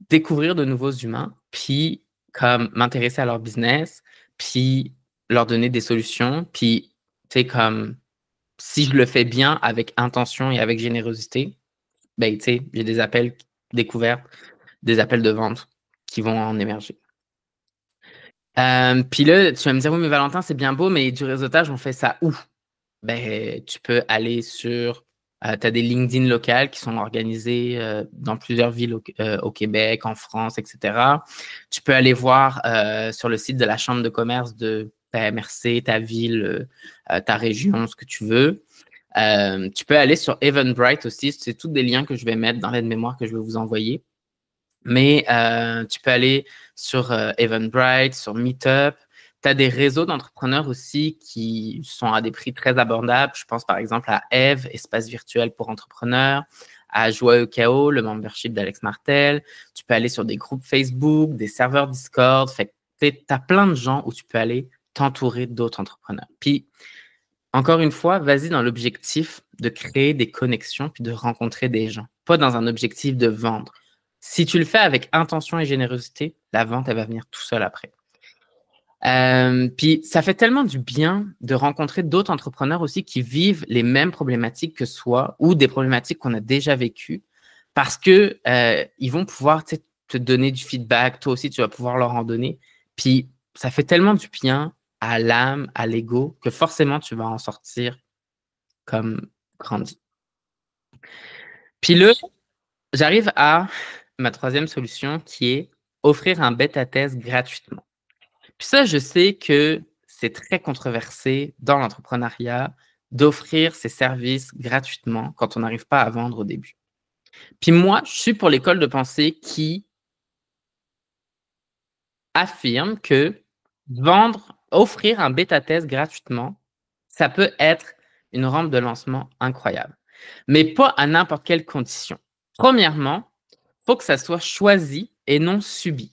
Speaker 1: découvrir de nouveaux humains, puis comme m'intéresser à leur business, puis leur donner des solutions, puis, tu sais, comme si je le fais bien avec intention et avec générosité, ben, tu sais, j'ai des appels découvertes, des appels de vente qui vont en émerger. Puis là, tu vas me dire, oui, mais Valentin, c'est bien beau, mais du réseautage, on fait ça où? Ben, tu peux aller sur, tu as des LinkedIn locales qui sont organisées dans plusieurs villes au Québec, en France, etc. Tu peux aller voir sur le site de la Chambre de commerce de ta MRC, ta ville, ta région, ce que tu veux. Tu peux aller sur Eventbrite aussi. C'est tous des liens que je vais mettre dans l'aide-mémoire que je vais vous envoyer. Mais tu peux aller sur Eventbrite, sur Meetup. Tu as des réseaux d'entrepreneurs aussi qui sont à des prix très abordables. Je pense par exemple à Eve, espace virtuel pour entrepreneurs, à Joyeux Chaos, le membership d'Alex Martel. Tu peux aller sur des groupes Facebook, des serveurs Discord. Fait que tu as plein de gens où tu peux aller t'entourer d'autres entrepreneurs. Puis, encore une fois, vas-y dans l'objectif de créer des connexions puis de rencontrer des gens, pas dans un objectif de vendre. Si tu le fais avec intention et générosité, la vente, elle va venir tout seul après. Puis ça fait tellement du bien de rencontrer d'autres entrepreneurs aussi qui vivent les mêmes problématiques que soi ou des problématiques qu'on a déjà vécues parce que ils vont pouvoir te donner du feedback. Toi aussi, tu vas pouvoir leur en donner. Puis ça fait tellement du bien à l'âme, à l'ego, que forcément, tu vas en sortir comme grandi. Puis là, j'arrive à ma troisième solution qui est offrir un bêta-test gratuitement. Puis ça, je sais que c'est très controversé dans l'entrepreneuriat d'offrir ses services gratuitement quand on n'arrive pas à vendre au début. Puis moi, je suis pour l'école de pensée qui affirme que offrir un bêta-test gratuitement, ça peut être une rampe de lancement incroyable, mais pas à n'importe quelle condition. Premièrement, il faut que ça soit choisi et non subi.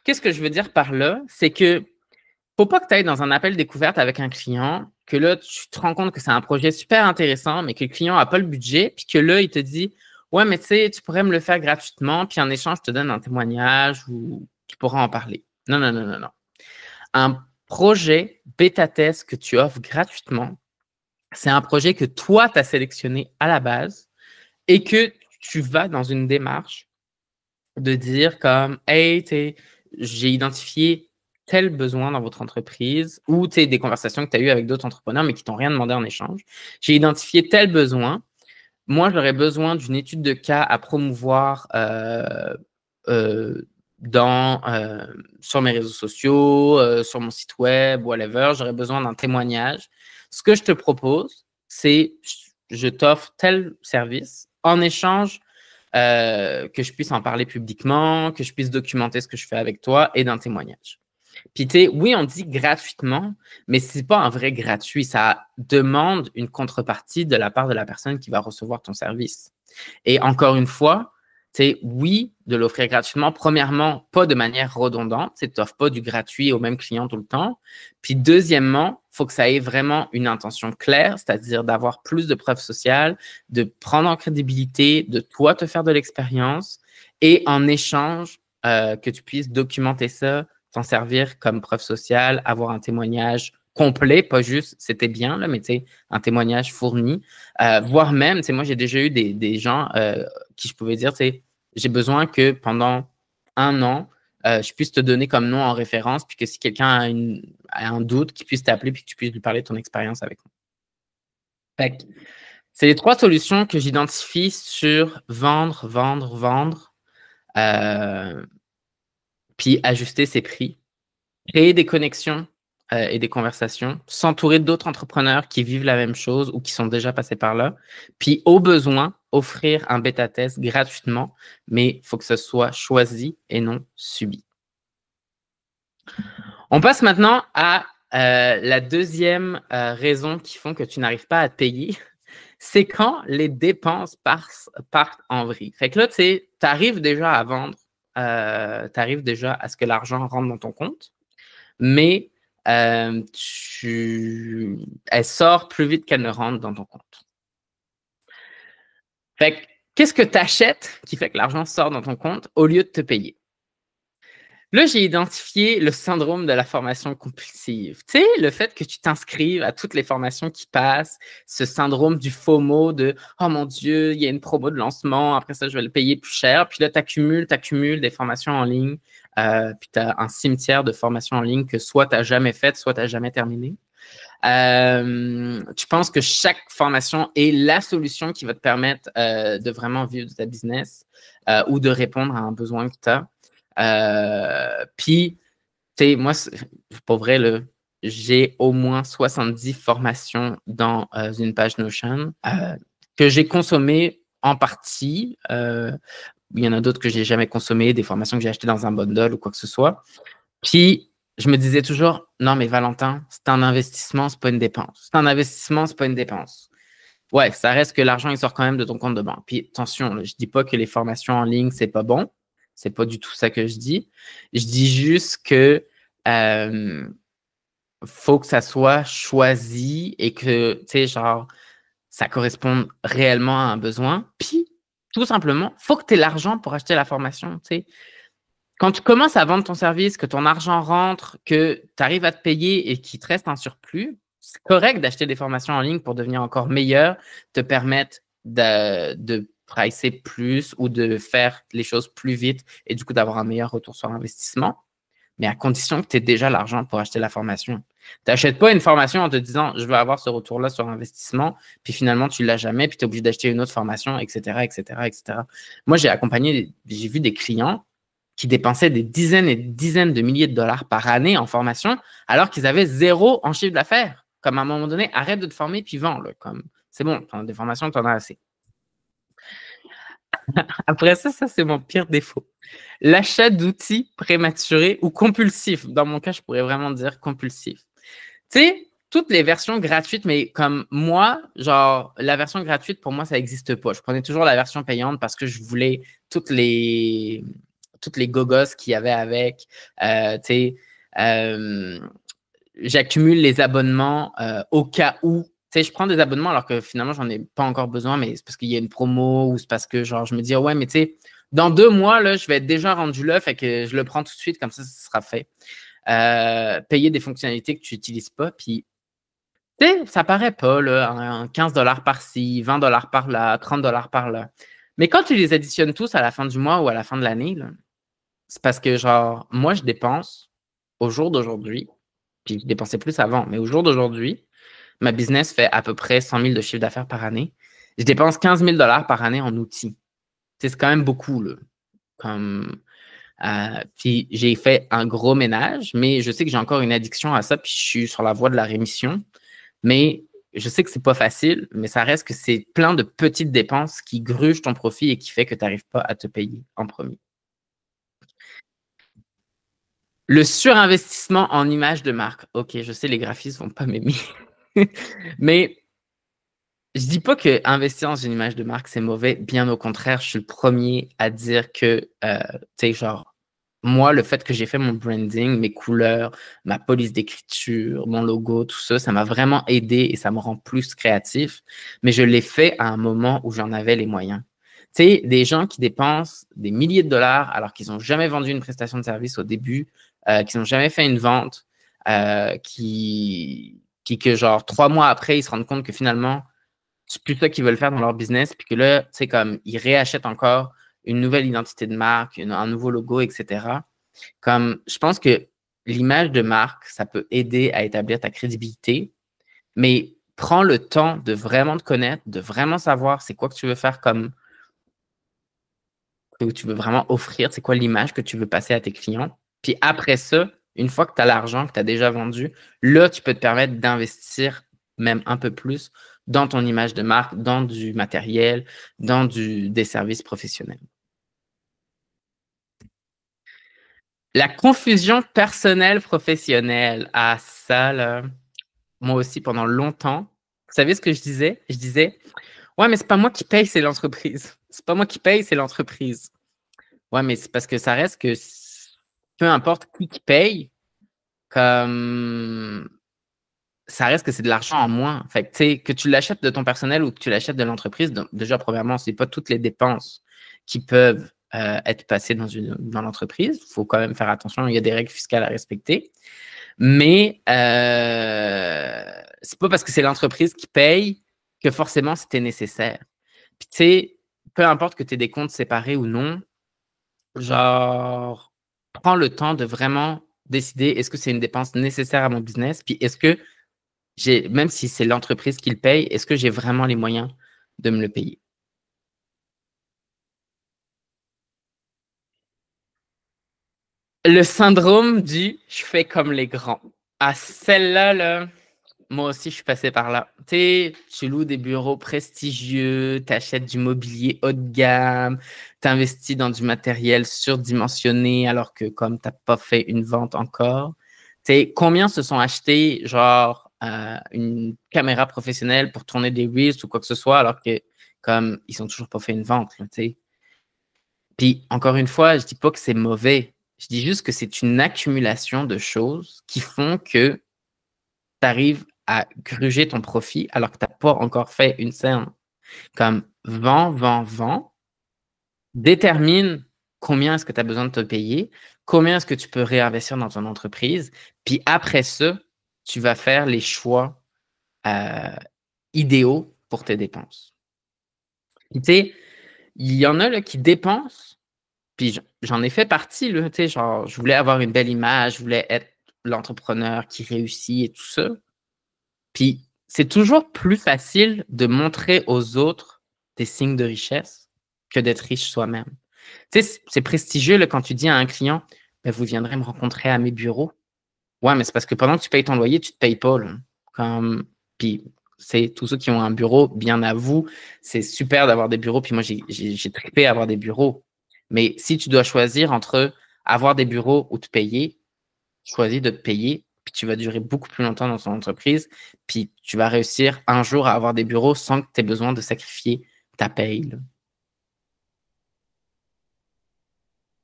Speaker 1: Qu'est-ce que je veux dire par là? C'est que faut pas que tu ailles dans un appel découverte avec un client, que là, tu te rends compte que c'est un projet super intéressant, mais que le client n'a pas le budget, puis que là, il te dit ouais, mais tu sais, tu pourrais me le faire gratuitement, puis en échange, je te donne un témoignage ou tu pourras en parler. Non, non, non, non, non. Un projet bêta-test que tu offres gratuitement, c'est un projet que toi, tu as sélectionné à la base et que tu vas dans une démarche de dire comme hey, j'ai identifié tel besoin dans votre entreprise ou des conversations que tu as eues avec d'autres entrepreneurs mais qui t'ont rien demandé en échange. J'ai identifié tel besoin. Moi, j'aurais besoin d'une étude de cas à promouvoir sur mes réseaux sociaux, sur mon site web, whatever. J'aurais besoin d'un témoignage. Ce que je te propose, c'est je t'offre tel service en échange que je puisse en parler publiquement, que je puisse documenter ce que je fais avec toi et d'un témoignage. Puis, tu sais, oui, on dit gratuitement, mais ce n'est pas un vrai gratuit. Ça demande une contrepartie de la part de la personne qui va recevoir ton service. Et encore une fois, tu sais, oui, de l'offrir gratuitement. Premièrement, pas de manière redondante. Tu n'offres pas du gratuit au même client tout le temps. Puis, deuxièmement, il faut que ça ait vraiment une intention claire, c'est-à-dire d'avoir plus de preuves sociales, de prendre en crédibilité, de toi te faire de l'expérience et en échange, que tu puisses documenter ça, t'en servir comme preuve sociale, avoir un témoignage complet, pas juste c'était bien, là, mais un témoignage fourni, voire même, moi j'ai déjà eu des gens qui je pouvais dire, j'ai besoin que pendant 1 an, je puisse te donner comme nom en référence, puis que si quelqu'un a un doute, qu'il puisse t'appeler, puis que tu puisses lui parler de ton expérience avec moi. Fait que, c'est les 3 solutions que j'identifie sur vendre, vendre, vendre, puis ajuster ses prix. Créer des connexions et des conversations, s'entourer d'autres entrepreneurs qui vivent la même chose ou qui sont déjà passés par là, puis au besoin, offrir un bêta-test gratuitement, mais il faut que ce soit choisi et non subi. On passe maintenant à la deuxième raison qui font que tu n'arrives pas à te payer, c'est quand les dépenses partent en vrille. Fait que là, tu arrives déjà à vendre, tu arrives déjà à ce que l'argent rentre dans ton compte, mais elle sort plus vite qu'elle ne rentre dans ton compte. Fait que, qu'est-ce que tu achètes qui fait que l'argent sort dans ton compte au lieu de te payer? Là, j'ai identifié le syndrome de la formation compulsive. Tu sais, le fait que tu t'inscrives à toutes les formations qui passent, ce syndrome du FOMO de « Oh mon Dieu, il y a une promo de lancement, après ça, je vais le payer plus cher. » Puis là, tu accumules des formations en ligne, puis tu as un cimetière de formations en ligne que soit tu n'as jamais faites, soit tu n'as jamais terminé. Tu penses que chaque formation est la solution qui va te permettre de vraiment vivre de ta business ou de répondre à un besoin que tu as. Puis, tu sais, moi, pour vrai, j'ai au moins 70 formations dans une page Notion que j'ai consommées en partie. Il y en a d'autres que j'ai jamais consommées, des formations que j'ai achetées dans un bundle ou quoi que ce soit. Puis, je me disais toujours, non, mais Valentin, c'est un investissement, c'est pas une dépense. C'est un investissement, c'est pas une dépense. Ouais, ça reste que l'argent, il sort quand même de ton compte de banque. Puis, attention, là, je dis pas que les formations en ligne, c'est pas bon. C'est pas du tout ça que je dis. Je dis juste que faut que ça soit choisi et que, tu sais, genre, ça corresponde réellement à un besoin. Puis, tout simplement, faut que tu aies l'argent pour acheter la formation, tu sais. Quand tu commences à vendre ton service, que ton argent rentre, que tu arrives à te payer et qu'il te reste un surplus, c'est correct d'acheter des formations en ligne pour devenir encore meilleur, te permettre de pricer plus ou de faire les choses plus vite et du coup d'avoir un meilleur retour sur investissement, mais à condition que tu aies déjà l'argent pour acheter la formation. Tu n'achètes pas une formation en te disant je veux avoir ce retour-là sur investissement, puis finalement tu ne l'as jamais, puis tu es obligé d'acheter une autre formation, etc., etc., etc. Moi, j'ai vu des clients qui dépensaient des dizaines et des dizaines de milliers de dollars par année en formation, alors qu'ils avaient zéro en chiffre d'affaires. Comme à un moment donné, arrête de te former puis vends. Là, comme c'est bon, des formations, tu en as assez. Après ça, c'est mon pire défaut. L'achat d'outils prématurés ou compulsifs. Dans mon cas, je pourrais vraiment dire compulsif. Tu sais, toutes les versions gratuites, mais comme moi, genre, la version gratuite, pour moi, ça n'existe pas. Je prenais toujours la version payante parce que je voulais toutes les, toutes les gogos qu'il y avait avec. Tu sais, euh, j'accumule les abonnements au cas où. Tu sais, je prends des abonnements alors que finalement, j'en ai pas encore besoin, mais c'est parce qu'il y a une promo ou c'est parce que, genre, je me dis, oh, ouais, mais tu sais, dans 2 mois, là, je vais être déjà rendu là, fait que je le prends tout de suite, comme ça sera fait. Payer des fonctionnalités que tu n'utilises pas, puis tu sais, ça paraît pas, là, un 15 par-ci, 20 par-là, 30 par-là. Mais quand tu les additionnes tous à la fin du mois ou à la fin de l'année, là, c'est parce que, genre, moi, je dépense au jour d'aujourd'hui, puis je dépensais plus avant, mais au jour d'aujourd'hui, ma business fait à peu près 100 000 de chiffre d'affaires par année. Je dépense 15 000 par année en outils. Tu sais, c'est quand même beaucoup, là. Comme, puis j'ai fait un gros ménage, mais je sais que j'ai encore une addiction à ça, puis je suis sur la voie de la rémission. Mais je sais que c'est pas facile, mais ça reste que c'est plein de petites dépenses qui grugent ton profit et qui fait que tu n'arrives pas à te payer en premier. Le surinvestissement en image de marque. OK, je sais, les graphistes vont pas m'aimer. Mais je dis pas que investir dans une image de marque, c'est mauvais. Bien au contraire, je suis le premier à dire que, tu sais, genre, moi, le fait que j'ai fait mon branding, mes couleurs, ma police d'écriture, mon logo, tout ça, ça m'a vraiment aidé et ça me rend plus créatif. Mais je l'ai fait à un moment où j'en avais les moyens. Tu sais, des gens qui dépensent des milliers de dollars alors qu'ils n'ont jamais vendu une prestation de service au début, qu'ils n'ont jamais fait une vente, que genre 3 mois après, ils se rendent compte que finalement, c'est plus ça qu'ils veulent faire dans leur business, puis que là, tu sais, comme ils réachètent encore une nouvelle identité de marque, un nouveau logo, etc. Comme je pense que l'image de marque, ça peut aider à établir ta crédibilité, mais prends le temps de vraiment te connaître, de vraiment savoir c'est quoi que tu veux faire comme que tu veux vraiment offrir, c'est quoi l'image que tu veux passer à tes clients. Puis après ça, une fois que tu as l'argent, que tu as déjà vendu, là, tu peux te permettre d'investir même un peu plus dans ton image de marque, dans du matériel, dans des services professionnels. La confusion personnelle professionnelle. Ah, ça, là, moi aussi, pendant longtemps, vous savez ce que je disais? Je disais, ouais, mais c'est pas moi qui paye, c'est l'entreprise. C'est pas moi qui paye, c'est l'entreprise. Ouais, mais c'est parce que ça reste que peu importe qui paye, comme ça reste que c'est de l'argent en moins. Fait que, tu sais, que tu l'achètes de ton personnel ou que tu l'achètes de l'entreprise, déjà, premièrement, c'est pas toutes les dépenses qui peuvent être passées dans l'entreprise. Il faut quand même faire attention, il y a des règles fiscales à respecter. Mais c'est pas parce que c'est l'entreprise qui paye que forcément c'était nécessaire. Puis, tu sais, peu importe que tu aies des comptes séparés ou non, genre, prends le temps de vraiment décider est-ce que c'est une dépense nécessaire à mon business, puis est-ce que même si c'est l'entreprise qui le paye, est-ce que j'ai vraiment les moyens de me le payer? Le syndrome du je fais comme les grands. Ah, celle-là, là, moi aussi, je suis passé par là. Tu sais, tu loues des bureaux prestigieux, tu achètes du mobilier haut de gamme, tu investis dans du matériel surdimensionné alors que comme tu n'as pas fait une vente encore. Tu sais, combien se sont achetés, genre, une caméra professionnelle pour tourner des Reels ou quoi que ce soit alors que comme ils n'ont toujours pas fait une vente, là, tu sais. Puis, encore une fois, je dis pas que c'est mauvais. Je dis juste que c'est une accumulation de choses qui font que tu arrives à gruger ton profit alors que tu n'as pas encore fait une scène. Comme vends, détermine combien est-ce que tu as besoin de te payer, combien est-ce que tu peux réinvestir dans ton entreprise, puis après ça, tu vas faire les choix euh, idéaux pour tes dépenses. Tu sais, il y en a là, qui dépensent, puis j'en ai fait partie, là, tu sais, genre, je voulais avoir une belle image, je voulais être l'entrepreneur qui réussit et tout ça. Puis c'est toujours plus facile de montrer aux autres des signes de richesse que d'être riche soi-même. Tu sais, c'est prestigieux là, quand tu dis à un client, ben, vous viendrez me rencontrer à mes bureaux. Ouais, mais c'est parce que pendant que tu payes ton loyer, tu ne te payes pas. Là. Comme... Puis c'est tous ceux qui ont un bureau, bien à vous, c'est super d'avoir des bureaux. Puis moi, j'ai trippé à avoir des bureaux. Mais si tu dois choisir entre avoir des bureaux ou te payer, choisis de te payer, puis tu vas durer beaucoup plus longtemps dans ton entreprise, puis tu vas réussir un jour à avoir des bureaux sans que tu aies besoin de sacrifier ta paye. Là.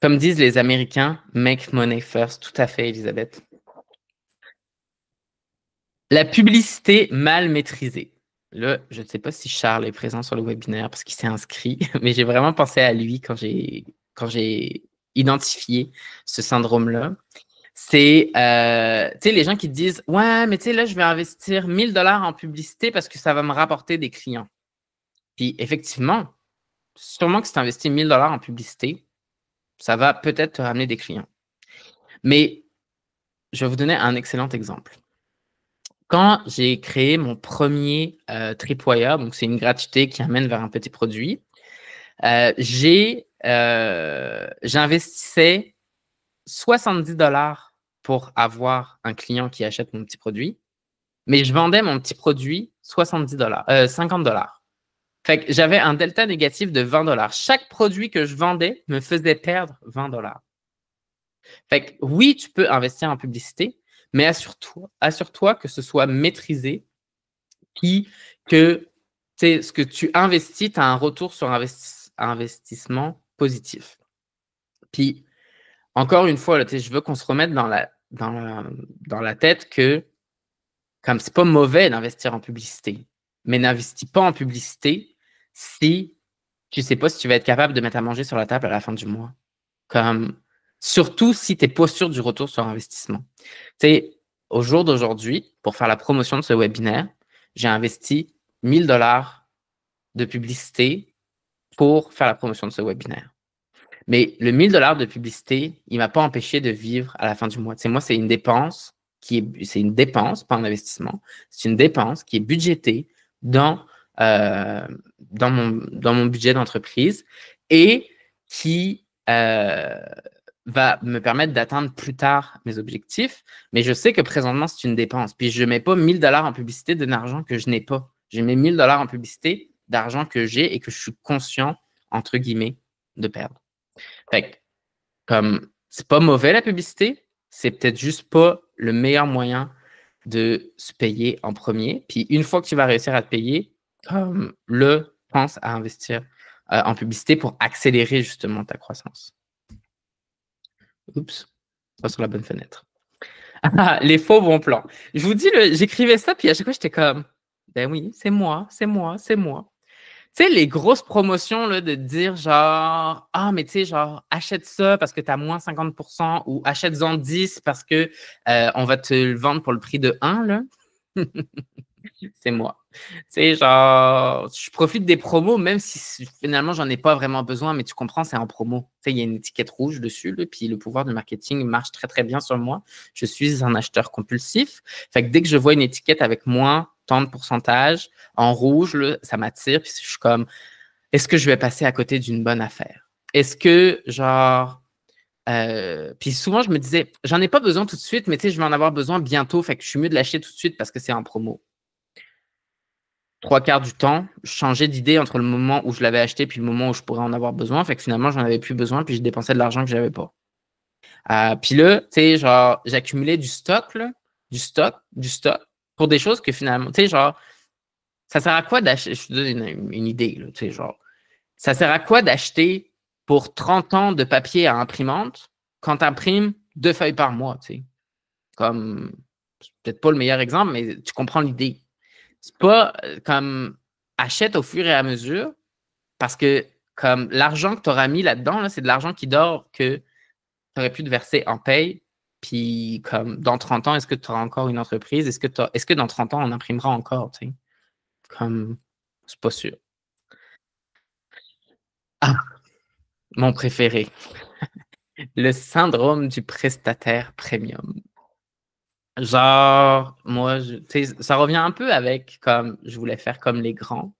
Speaker 1: Comme disent les Américains, make money first. Tout à fait, Elisabeth. La publicité mal maîtrisée. Là, je ne sais pas si Charles est présent sur le webinaire parce qu'il s'est inscrit, mais j'ai vraiment pensé à lui quand j'ai identifié ce syndrome-là. C'est, tu sais, les gens qui te disent, ouais, mais tu sais, là, je vais investir 1000 $ en publicité parce que ça va me rapporter des clients. Puis, effectivement, sûrement que si tu investis 1000 $ en publicité, ça va peut-être te ramener des clients. Mais je vais vous donner un excellent exemple. Quand j'ai créé mon premier Tripwire, donc c'est une gratuité qui amène vers un petit produit, j'investissais 70 $ pour avoir un client qui achète mon petit produit, mais je vendais mon petit produit 50 $. Fait que j'avais un delta négatif de 20 $. Chaque produit que je vendais me faisait perdre 20 $. Fait que oui, tu peux investir en publicité, mais assure-toi que ce soit maîtrisé, puis que ce que tu investis, tu as un retour sur investissement positif. Puis, encore une fois, là, je veux qu'on se remette dans la tête que comme c'est pas mauvais d'investir en publicité, mais n'investis pas en publicité si tu sais pas si tu vas être capable de mettre à manger sur la table à la fin du mois. Comme, surtout si tu n'es pas sûr du retour sur investissement. Tu sais, au jour d'aujourd'hui, pour faire la promotion de ce webinaire, j'ai investi 1000 $ de publicité pour faire la promotion de ce webinaire. Mais le 1000 $ de publicité, il ne m'a pas empêché de vivre à la fin du mois. Tu sais, moi, c'est une dépense c'est une dépense, pas un investissement. C'est une dépense qui est budgétée dans, dans mon budget d'entreprise et qui va me permettre d'atteindre plus tard mes objectifs. Mais je sais que présentement, c'est une dépense. Puis je ne mets pas 1000 $ en publicité d'un argent que je n'ai pas. Je mets 1000 $ en publicité d'argent que j'ai et que je suis conscient, entre guillemets, de perdre. Fait que, comme, c'est pas mauvais la publicité, c'est peut-être juste pas le meilleur moyen de se payer en premier. Puis une fois que tu vas réussir à te payer, pense à investir en publicité pour accélérer justement ta croissance. Oups, pas sur la bonne fenêtre. Les faux bons plans. Je vous dis, j'écrivais ça, puis à chaque fois, j'étais comme, ben oui, c'est moi, c'est moi, c'est moi. Tu sais, les grosses promotions là, de dire genre, ah, mais tu sais, genre, achète ça parce que tu as moins 50% ou achète-en 10 parce que on va te le vendre pour le prix de 1, là. C'est moi. Tu sais, genre, je profite des promos, même si finalement, j'en ai pas vraiment besoin, mais tu comprends, c'est en promo. Tu sais, il y a une étiquette rouge dessus, là, puis le pouvoir du marketing marche très, très bien sur moi. Je suis un acheteur compulsif. Fait que dès que je vois une étiquette avec moins tant de pourcentage en rouge, là, ça m'attire, puis je suis comme, est-ce que je vais passer à côté d'une bonne affaire? Est-ce que, genre, Puis souvent, je me disais, j'en ai pas besoin tout de suite, mais tu sais, je vais en avoir besoin bientôt. Fait que je suis mieux de l'acheter tout de suite parce que c'est en promo. 3/4 du temps, je changeais d'idée entre le moment où je l'avais acheté puis le moment où je pourrais en avoir besoin. Fait que finalement, j'en avais plus besoin puis je dépensais de l'argent que j'avais pas. Puis là, tu sais, genre, j'accumulais du stock, là, du stock pour des choses que finalement, tu sais, genre, ça sert à quoi d'acheter, je te donne une idée, là, tu sais, genre, ça sert à quoi d'acheter pour 30 ans de papier à imprimante quand tu imprimes 2 feuilles par mois, tu sais? Comme, c'est peut-être pas le meilleur exemple, mais tu comprends l'idée. C'est pas comme achète au fur et à mesure parce que comme l'argent que tu auras mis là-dedans, là, c'est de l'argent qui dort que tu aurais pu te verser en paye. Puis comme dans 30 ans, est-ce que tu auras encore une entreprise? Est-ce que dans 30 ans, on imprimera encore? Tu sais? Comme c'est pas sûr. Ah, mon préféré. Le syndrome du prestataire premium. Genre, moi, tu sais, ça revient un peu avec comme je voulais faire comme les grands.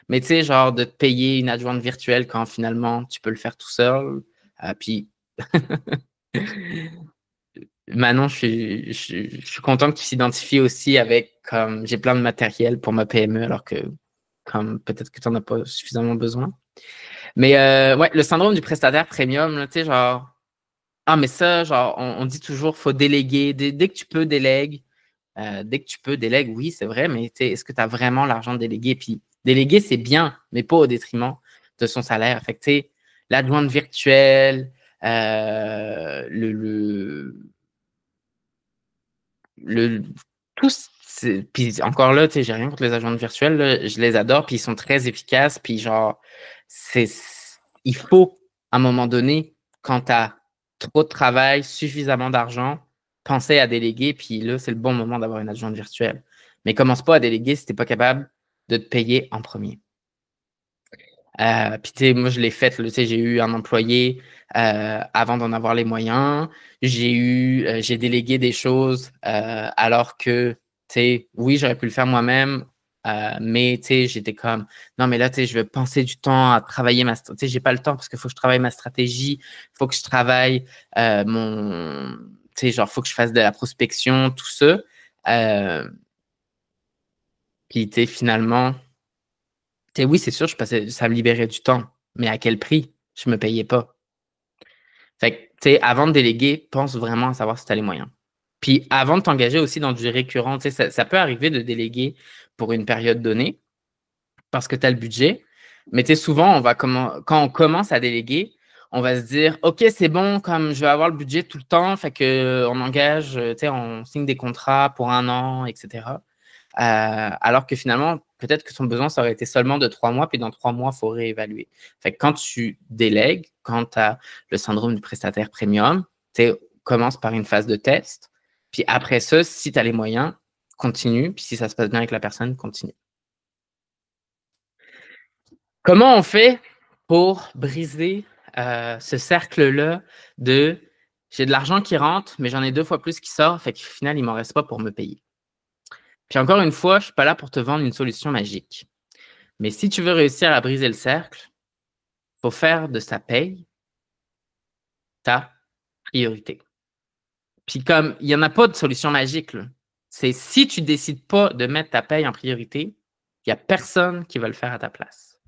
Speaker 1: Mais tu sais, genre de te payer une adjointe virtuelle quand finalement tu peux le faire tout seul. Puis maintenant, je suis content que tu s'identifies aussi avec comme j'ai plein de matériel pour ma PME alors que comme peut-être que tu n'en as pas suffisamment besoin. Mais ouais, le syndrome du prestataire premium, là, tu sais, genre, ah, mais ça, genre, on dit toujours, faut déléguer. Dès que tu peux, délègue. Dès que tu peux, délègue, oui, c'est vrai, mais est-ce que tu as vraiment l'argent de déléguer? Puis déléguer, c'est bien, mais pas au détriment de son salaire. Fait que, tu sais, l'adjointe virtuelle, le tous, puis encore là, tu sais, j'ai rien contre les adjointes virtuelles, là, je les adore, puis ils sont très efficaces, puis genre, c'est, il faut, à un moment donné, quand tu as trop de travail, suffisamment d'argent, penser à déléguer, puis là, c'est le bon moment d'avoir une adjointe virtuelle. Mais commence pas à déléguer si tu n'es pas capable de te payer en premier. Puis, tu sais, moi, je l'ai fait, tu sais, j'ai eu un employé avant d'en avoir les moyens. J'ai délégué des choses alors que, tu sais, oui, j'aurais pu le faire moi-même, mais, tu sais, j'étais comme, non, mais là, tu sais, je vais penser du temps à travailler tu sais, j'ai pas le temps parce qu'il faut que je travaille ma stratégie, il faut que je travaille tu sais, genre, il faut que je fasse de la prospection, tout ça. Euh, Puis, tu sais, finalement, oui, c'est sûr, ça me libérait du temps, mais à quel prix? Je me payais pas. Fait que, tu sais, avant de déléguer, pense vraiment à savoir si tu as les moyens. Puis avant de t'engager aussi dans du récurrent, tu sais, ça peut arriver de déléguer pour une période donnée parce que tu as le budget. Mais tu sais, souvent, quand on commence à déléguer, on va se dire, OK, c'est bon, comme je vais avoir le budget tout le temps, fait que on engage, tu sais, on signe des contrats pour 1 an, etc. Alors que finalement, peut-être que son besoin, ça aurait été seulement de 3 mois, puis dans 3 mois, il faut réévaluer. Fait que quand tu délègues, quand tu as le syndrome du prestataire premium, tu commence par une phase de test. Puis après ça, si tu as les moyens, continue. Puis si ça se passe bien avec la personne, continue. Comment on fait pour briser ce cercle-là de j'ai de l'argent qui rentre, mais j'en ai 2 fois plus qui sort, fait qu'au final, il ne m'en reste pas pour me payer. Puis encore une fois, je ne suis pas là pour te vendre une solution magique. Mais si tu veux réussir à briser le cercle, il faut faire de sa paye ta priorité. Puis comme il n'y en a pas de solution magique, là. C'est si tu ne décides pas de mettre ta paye en priorité, il n'y a personne qui va le faire à ta place.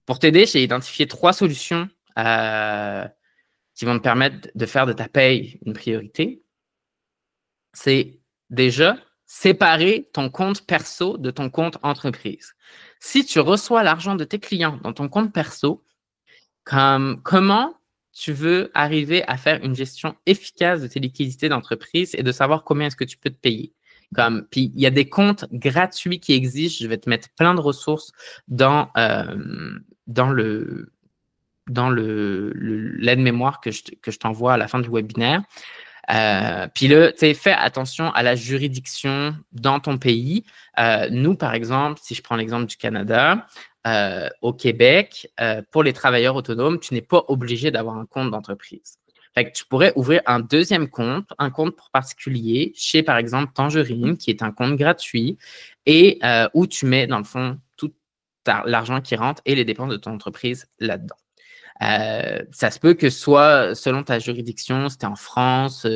Speaker 1: Pour t'aider, j'ai identifié 3 solutions qui vont te permettre de faire de ta paye une priorité. C'est déjà séparer ton compte perso de ton compte entreprise. Si tu reçois l'argent de tes clients dans ton compte perso, comment tu veux arriver à faire une gestion efficace de tes liquidités d'entreprise et de savoir combien est-ce que tu peux te payer. Puis il y a des comptes gratuits qui existent. Je vais te mettre plein de ressources dans l'aide-mémoire que je t'envoie à la fin du webinaire. Puis là, tu sais, fais attention à la juridiction dans ton pays. Nous, par exemple, si je prends l'exemple du Canada, au Québec, pour les travailleurs autonomes, tu n'es pas obligé d'avoir un compte d'entreprise. Fait que tu pourrais ouvrir un deuxième compte, un compte pour particulier, chez, par exemple, Tangerine, qui est un compte gratuit, et où tu mets, dans le fond, tout l'argent qui rentre et les dépenses de ton entreprise là-dedans. Ça se peut que soit, selon ta juridiction, si tu es en France,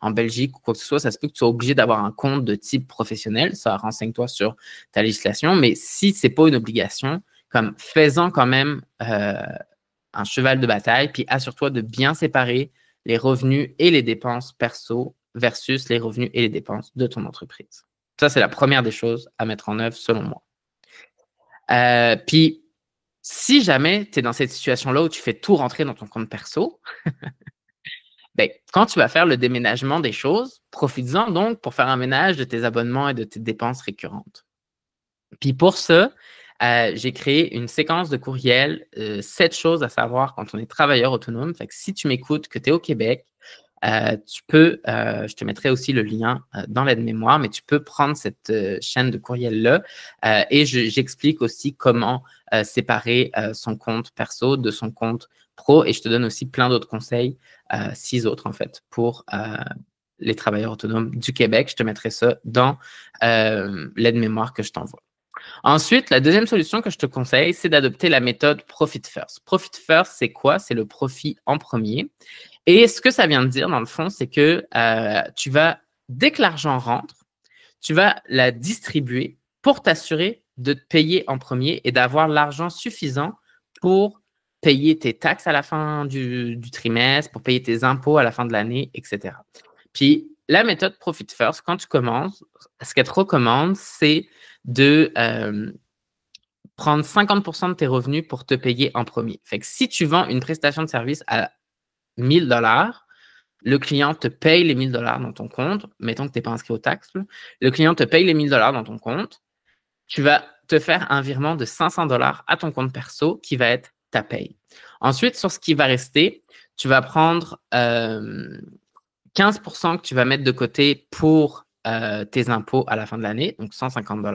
Speaker 1: en Belgique ou quoi que ce soit, ça se peut que tu sois obligé d'avoir un compte de type professionnel. Ça, renseigne-toi sur ta législation. Mais si ce n'est pas une obligation, comme fais-en quand même un cheval de bataille, puis assure-toi de bien séparer les revenus et les dépenses perso versus les revenus et les dépenses de ton entreprise. Ça, c'est la première des choses à mettre en œuvre, selon moi. Puis, si jamais tu es dans cette situation-là où tu fais tout rentrer dans ton compte perso, ben, quand tu vas faire le déménagement des choses, profites-en donc pour faire un ménage de tes abonnements et de tes dépenses récurrentes. Puis pour ça, j'ai créé une séquence de courriels, 7 choses à savoir quand on est travailleur autonome. Fait que si tu m'écoutes, que tu es au Québec, tu peux, je te mettrai aussi le lien dans l'aide-mémoire, mais tu peux prendre cette chaîne de courriel-là et j'explique aussi comment séparer son compte perso de son compte pro et je te donne aussi plein d'autres conseils, 6 autres en fait, pour les travailleurs autonomes du Québec. Je te mettrai ça dans l'aide-mémoire que je t'envoie. Ensuite, la deuxième solution que je te conseille, c'est d'adopter la méthode Profit First. Profit First, c'est quoi? C'est le profit en premier. Et ce que ça vient de dire, dans le fond, c'est que tu vas, dès que l'argent rentre, tu vas la distribuer pour t'assurer de te payer en premier et d'avoir l'argent suffisant pour payer tes taxes à la fin du trimestre, pour payer tes impôts à la fin de l'année, etc. Puis, la méthode Profit First, quand tu commences, ce qu'elle te recommande, c'est de prendre 50% de tes revenus pour te payer en premier. Fait que si tu vends une prestation de service à 1000 $, le client te paye les 1000 $ dans ton compte. Mettons que tu n'es pas inscrit aux taxes. Le client te paye les 1000 $ dans ton compte. Tu vas te faire un virement de 500 $ à ton compte perso qui va être ta paye. Ensuite, sur ce qui va rester, tu vas prendre 15% que tu vas mettre de côté pour tes impôts à la fin de l'année, donc 150 $.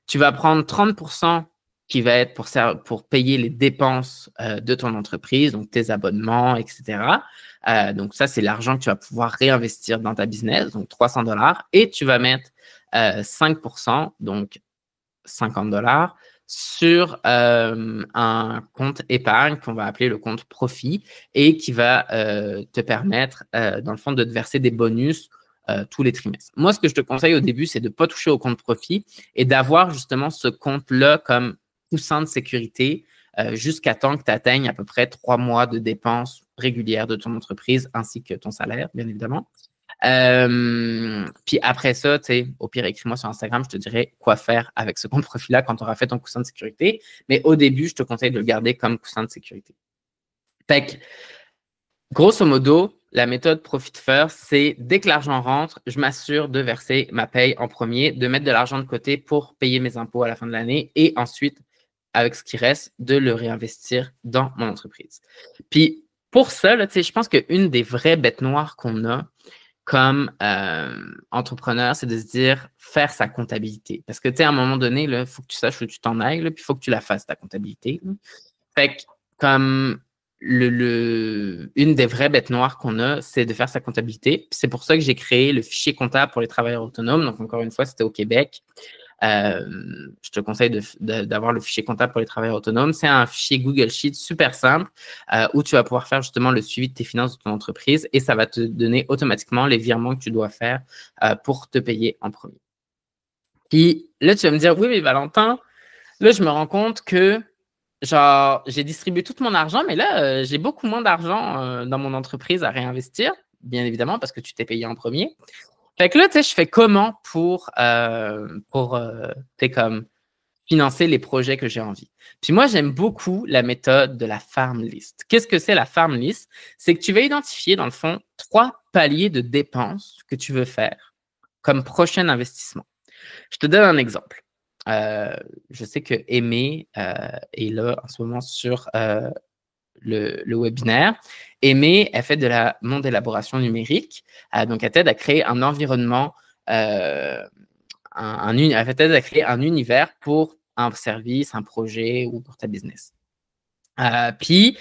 Speaker 1: Tu vas prendre 30% qui va être pour payer les dépenses de ton entreprise, donc tes abonnements, etc. Donc ça, c'est l'argent que tu vas pouvoir réinvestir dans ta business, donc 300 $. Et tu vas mettre 5%, donc 50 $ sur un compte épargne qu'on va appeler le compte profit et qui va te permettre, dans le fond, de te verser des bonus tous les trimestres. Moi, ce que je te conseille au début, c'est de ne pas toucher au compte profit et d'avoir justement ce compte-là comme coussin de sécurité jusqu'à temps que tu atteignes à peu près 3 mois de dépenses régulières de ton entreprise ainsi que ton salaire, bien évidemment. Puis après ça, tu sais, au pire, écris-moi sur Instagram, je te dirai quoi faire avec ce compte profil-là quand tu auras fait ton coussin de sécurité. Mais au début, je te conseille de le garder comme coussin de sécurité. Fait que, grosso modo, la méthode Profit First, c'est dès que l'argent rentre, je m'assure de verser ma paye en premier, de mettre de l'argent de côté pour payer mes impôts à la fin de l'année et ensuite, avec ce qui reste, de le réinvestir dans mon entreprise. Puis pour ça, là, je pense qu'une des vraies bêtes noires qu'on a, comme entrepreneur, c'est de se dire faire sa comptabilité. Parce que, tu sais, à un moment donné, il faut que tu saches où tu t'en ailles, puis il faut que tu la fasses, ta comptabilité. Là. Fait que, comme une des vraies bêtes noires qu'on a, c'est de faire sa comptabilité. C'est pour ça que j'ai créé le fichier comptable pour les travailleurs autonomes. Donc, encore une fois, c'était au Québec. Je te conseille d'avoir le fichier comptable pour les travailleurs autonomes. C'est un fichier Google Sheet super simple où tu vas pouvoir faire justement le suivi de tes finances de ton entreprise et ça va te donner automatiquement les virements que tu dois faire pour te payer en premier. Puis là, tu vas me dire, oui, mais Valentin, là, je me rends compte que genre, j'ai distribué tout mon argent, mais là, j'ai beaucoup moins d'argent dans mon entreprise à réinvestir, bien évidemment, parce que tu t'es payé en premier. Fait que là, tu sais, je fais comment pour comme financer les projets que j'ai envie. Puis moi, j'aime beaucoup la méthode de la farm list. Qu'est-ce que c'est la farm list? C'est que tu vas identifier, dans le fond, 3 paliers de dépenses que tu veux faire comme prochain investissement. Je te donne un exemple. Je sais que Aimée est là en ce moment sur le webinaire. Aimée, elle fait de la monde élaboration numérique. Donc, elle t'aide à créer un environnement, elle t'aide à créer un univers pour un service, un projet ou pour ta business. Puis,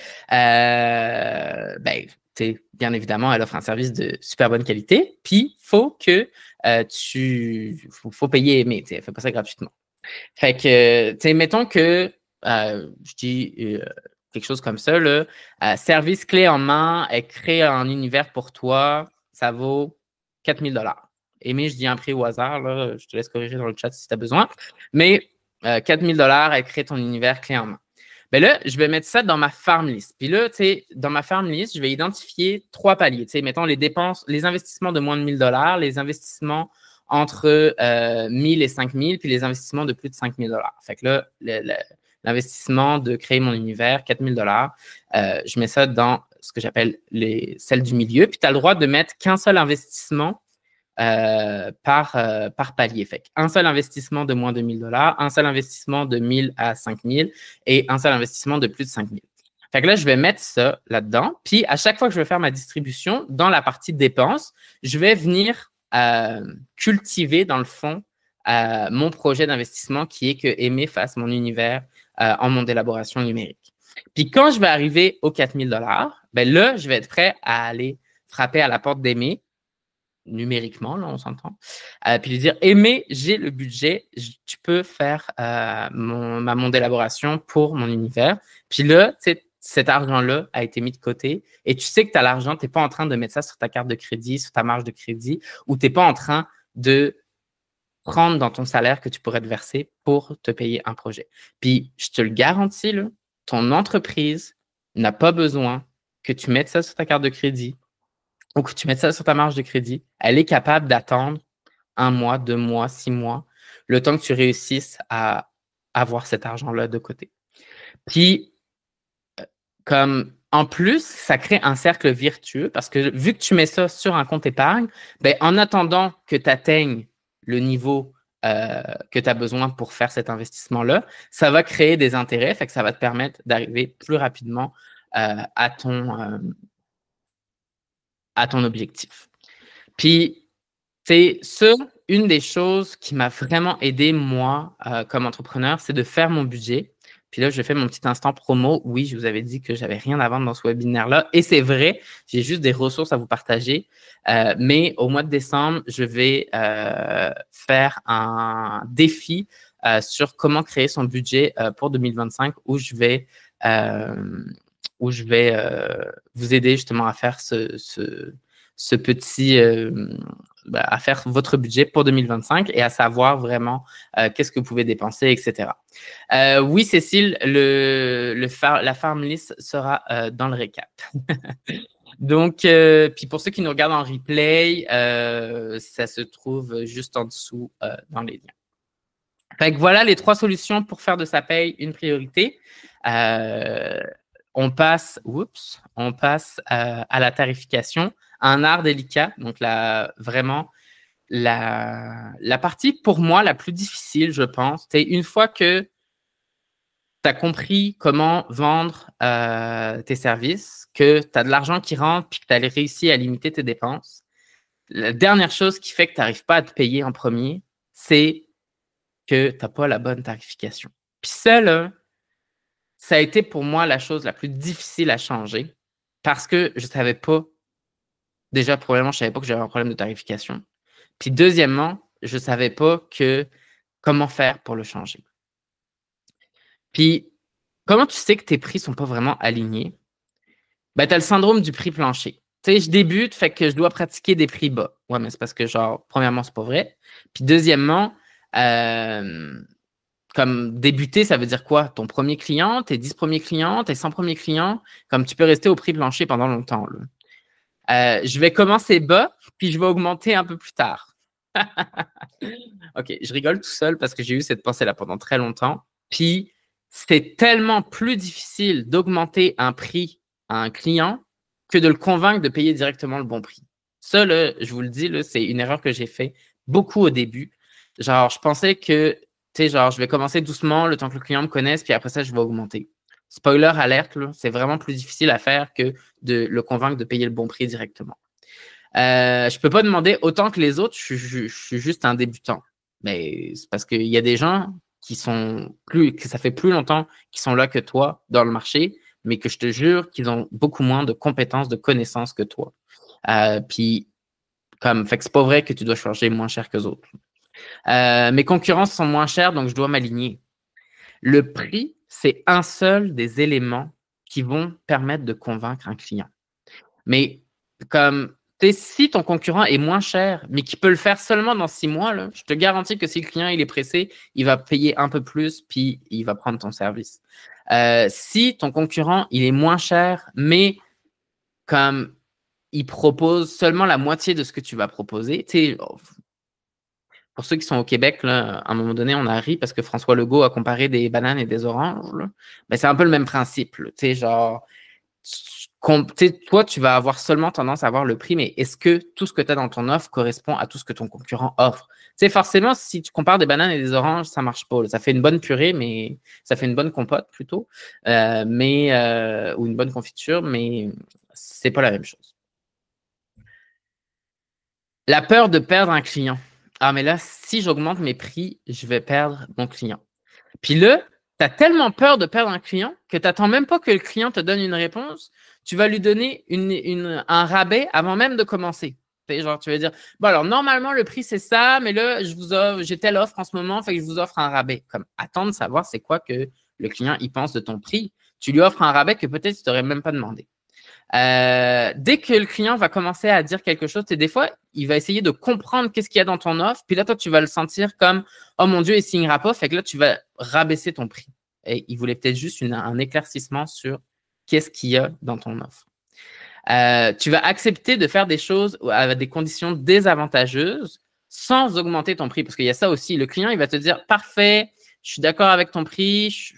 Speaker 1: bien évidemment, elle offre un service de super bonne qualité. Puis, il faut que faut payer Aimée. Elle ne fait pas ça gratuitement. Fait que, mettons que, je dis quelque chose comme ça, là, service clé en main, elle crée un univers pour toi, ça vaut 4 000 $. Aimé, je dis un prix au hasard, là, je te laisse corriger dans le chat si tu as besoin. Mais 4 000 $, elle crée ton univers clé en main. Ben là, je vais mettre ça dans ma farm list. Puis là, tu sais, dans ma farm list, je vais identifier 3 paliers. Tu sais, mettons les dépenses, les investissements de moins de 1 000 $, les investissements entre 1 000 et 5 000, puis les investissements de plus de 5 000 $. Fait que là, l'investissement de créer mon univers, 4 000 $, je mets ça dans ce que j'appelle celles du milieu. Puis tu as le droit de mettre qu'un seul investissement par palier. Fait un seul investissement de moins de 1 000 $, un seul investissement de 1 000 à 5 000 et un seul investissement de plus de 5 000. Fait que là, je vais mettre ça là-dedans. Puis, à chaque fois que je vais faire ma distribution, dans la partie dépenses, je vais venir cultiver, dans le fond, mon projet d'investissement qui est que Aimé fasse mon univers en monde d'élaboration numérique. Puis, quand je vais arriver aux 4 000 $, ben là, je vais être prêt à aller frapper à la porte d'Aimé numériquement, là, on s'entend. Puis lui dire, Aimé, j'ai le budget, tu peux faire ma monde d'élaboration pour mon univers. Puis là, cet argent-là a été mis de côté et tu sais que tu as l'argent, tu n'es pas en train de mettre ça sur ta carte de crédit, sur ta marge de crédit, ou tu n'es pas en train de prendre dans ton salaire que tu pourrais te verser pour te payer un projet. Puis, je te le garantis, là, ton entreprise n'a pas besoin que tu mettes ça sur ta carte de crédit ou que tu mettes ça sur ta marge de crédit. Elle est capable d'attendre 1 mois, 2 mois, 6 mois, le temps que tu réussisses à avoir cet argent-là de côté. Puis, comme en plus, ça crée un cercle vertueux parce que vu que tu mets ça sur un compte épargne, ben, en attendant que tu atteignes le niveau que tu as besoin pour faire cet investissement-là, ça va créer des intérêts, fait que ça va te permettre d'arriver plus rapidement à ton objectif. Puis, c'est ça, une des choses qui m'a vraiment aidé, moi, comme entrepreneur, c'est de faire mon budget. Puis là, je fais mon petit instant promo. Oui, je vous avais dit que j'avais rien à vendre dans ce webinaire-là. Et c'est vrai, j'ai juste des ressources à vous partager. Mais au mois de décembre, je vais faire un défi sur comment créer son budget pour 2025 où je vais vous aider justement à faire ce petit à faire votre budget pour 2025 et à savoir vraiment qu'est-ce que vous pouvez dépenser, etc. Oui, Cécile, la farm list sera dans le récap. Donc, puis pour ceux qui nous regardent en replay, ça se trouve juste en dessous dans les liens. Fait que voilà les 3 solutions pour faire de sa paye une priorité. On passe à la tarification, un art délicat. Donc, vraiment, la partie, pour moi, la plus difficile, je pense, c'est une fois que tu as compris comment vendre tes services, que tu as de l'argent qui rentre puis que tu as réussi à limiter tes dépenses. La dernière chose qui fait que tu n'arrives pas à te payer en premier, c'est que tu n'as pas la bonne tarification. Puis ça, là, ça a été pour moi la chose la plus difficile à changer parce que je ne savais pas. Déjà, probablement, je ne savais pas que j'avais un problème de tarification. Puis deuxièmement, je ne savais pas comment faire pour le changer. Puis, comment tu sais que tes prix ne sont pas vraiment alignés? Ben, tu as le syndrome du prix plancher. Tu sais, je débute, fait que je dois pratiquer des prix bas. Ouais, mais c'est parce que, genre, premièrement, c'est pas vrai. Puis deuxièmement, comme débuter, ça veut dire quoi? Ton premier client, tes 10 premiers clients, tes 100 premiers clients, comme tu peux rester au prix plancher pendant longtemps. Je vais commencer bas, puis je vais augmenter un peu plus tard. OK, je rigole tout seul parce que j'ai eu cette pensée-là pendant très longtemps. Puis, c'est tellement plus difficile d'augmenter un prix à un client que de le convaincre de payer directement le bon prix. Ça, là, je vous le dis, là, c'est une erreur que j'ai fait beaucoup au début. Genre, je pensais que, tu sais, genre, je vais commencer doucement le temps que le client me connaisse, puis après ça, je vais augmenter. Spoiler alerte, c'est vraiment plus difficile à faire que de le convaincre de payer le bon prix directement. Je ne peux pas demander autant que les autres, je suis juste un débutant. Mais c'est parce qu'il y a des gens que ça fait plus longtemps qu'ils sont là que toi dans le marché, mais que je te jure qu'ils ont beaucoup moins de compétences, de connaissances que toi. Puis, fait que c'est pas vrai que tu dois charger moins cher que les autres. Mes concurrents sont moins chers, donc je dois m'aligner. Le prix, c'est un seul des éléments qui vont permettre de convaincre un client. Mais comme si ton concurrent est moins cher, mais qui peut le faire seulement dans 6 mois, là, je te garantis que si le client il est pressé, il va payer un peu plus, puis il va prendre ton service. Si ton concurrent il est moins cher, mais comme il propose seulement la moitié de ce que tu vas proposer, pour ceux qui sont au Québec, là, à un moment donné, on a ri parce que François Legault a comparé des bananes et des oranges. Ben, c'est un peu le même principe. Genre, toi, tu vas avoir seulement tendance à avoir le prix, mais est-ce que tout ce que tu as dans ton offre correspond à tout ce que ton concurrent offre? Forcément, si tu compares des bananes et des oranges, ça ne marche pas. Là. Ça fait une bonne purée, mais ça fait une bonne compote plutôt, ou une bonne confiture, mais c'est pas la même chose. La peur de perdre un client. Ah, mais là, si j'augmente mes prix, je vais perdre mon client. Puis là, tu as tellement peur de perdre un client que tu n'attends même pas que le client te donne une réponse. Tu vas lui donner un rabais avant même de commencer. Genre, tu vas dire, bon, alors normalement, le prix, c'est ça, mais là, j'ai telle offre en ce moment, fait que je vous offre un rabais. Comme, attends de savoir c'est quoi que le client il pense de ton prix. Tu lui offres un rabais que peut-être tu t'aurais même pas demandé. Dès que le client va commencer à dire quelque chose, des fois, il va essayer de comprendre qu'est-ce qu'il y a dans ton offre. Puis là, toi, tu vas le sentir comme « Oh mon Dieu, il signera pas ». Fait que là, tu vas rabaisser ton prix. Et il voulait peut-être juste un éclaircissement sur qu'est-ce qu'il y a dans ton offre. Tu vas accepter de faire des choses à des conditions désavantageuses sans augmenter ton prix. Parce qu'il y a ça aussi. Le client, il va te dire « Parfait, je suis d'accord avec ton prix,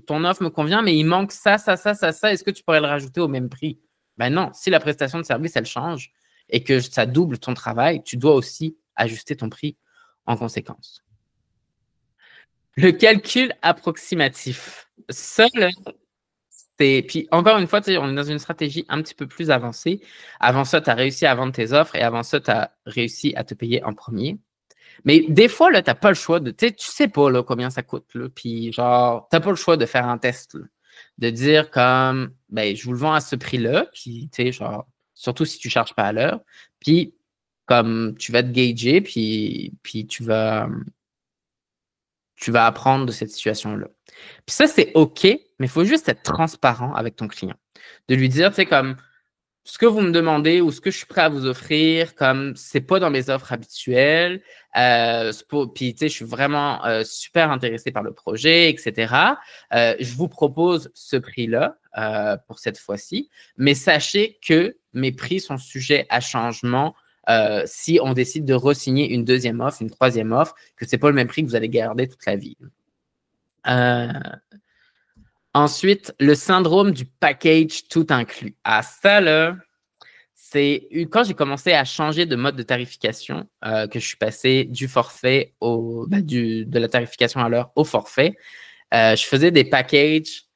Speaker 1: ton offre me convient, mais il manque ça, ça, ça, ça, ça. Est-ce que tu pourrais le rajouter au même prix ?» Ben non, si la prestation de service, elle change et que ça double ton travail, tu dois aussi ajuster ton prix en conséquence. Le calcul approximatif. Ça, puis encore une fois, on est dans une stratégie un petit peu plus avancée. Avant ça, tu as réussi à vendre tes offres et avant ça, tu as réussi à te payer en premier. Mais des fois, là, tu n'as pas le choix de. Tu sais pas là, combien ça coûte. Là, puis genre, tu n'as pas le choix de faire un test. Là, de dire comme ben, je vous le vends à ce prix-là. Puis, tu sais, genre, surtout si tu ne charges pas à l'heure. Puis, comme tu vas te gager, puis tu vas apprendre de cette situation-là. Puis ça, c'est OK, mais il faut juste être transparent avec ton client. De lui dire, tu sais, comme ce que vous me demandez ou ce que je suis prêt à vous offrir, comme c'est pas dans mes offres habituelles, puis tu sais, je suis vraiment super intéressé par le projet, etc. Je vous propose ce prix-là pour cette fois-ci, mais sachez que mes prix sont sujets à changement si on décide de re-signer une deuxième offre, une troisième offre, que c'est pas le même prix que vous allez garder toute la vie. Ensuite, le syndrome du package tout inclus. Ah, ça, là, c'est quand j'ai commencé à changer de mode de tarification, que je suis passé du forfait de la tarification à l'heure au forfait. Je faisais des packages,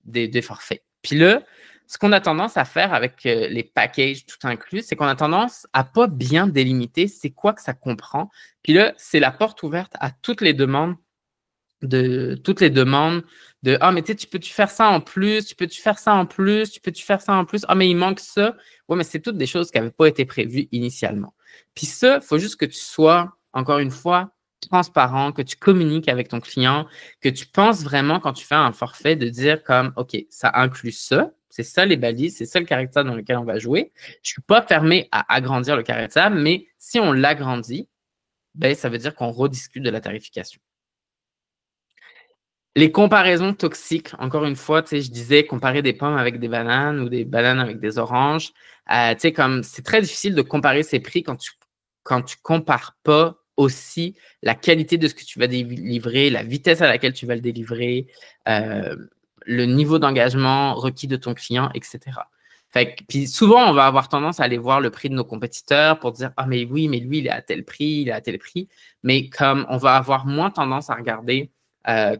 Speaker 1: des forfaits. Puis là, ce qu'on a tendance à faire avec les packages tout inclus, c'est qu'on a tendance à pas bien délimiter c'est quoi que ça comprend. Puis là, c'est la porte ouverte à toutes les demandes de ah, mais tu peux-tu faire ça en plus, tu peux-tu faire ça en plus, tu peux-tu faire ça en plus, ah, mais il manque ça. Oui, mais c'est toutes des choses qui n'avaient pas été prévues initialement. Puis ça, il faut juste que tu sois, encore une fois, transparent, que tu communiques avec ton client, que tu penses vraiment quand tu fais un forfait de dire comme, OK, ça inclut ça, c'est ça les balises, c'est ça le caractère dans lequel on va jouer. Je ne suis pas fermé à agrandir le caractère, mais si on l'agrandit, ben, ça veut dire qu'on rediscute de la tarification. Les comparaisons toxiques, encore une fois, je disais comparer des pommes avec des bananes ou des bananes avec des oranges. Comme c'est très difficile de comparer ces prix quand tu compares pas aussi la qualité de ce que tu vas délivrer, la vitesse à laquelle tu vas le délivrer, le niveau d'engagement requis de ton client, etc. Puis souvent, on va avoir tendance à aller voir le prix de nos compétiteurs pour dire « Ah, mais oui, mais lui, il est à tel prix, il est à tel prix. » Mais comme on va avoir moins tendance à regarder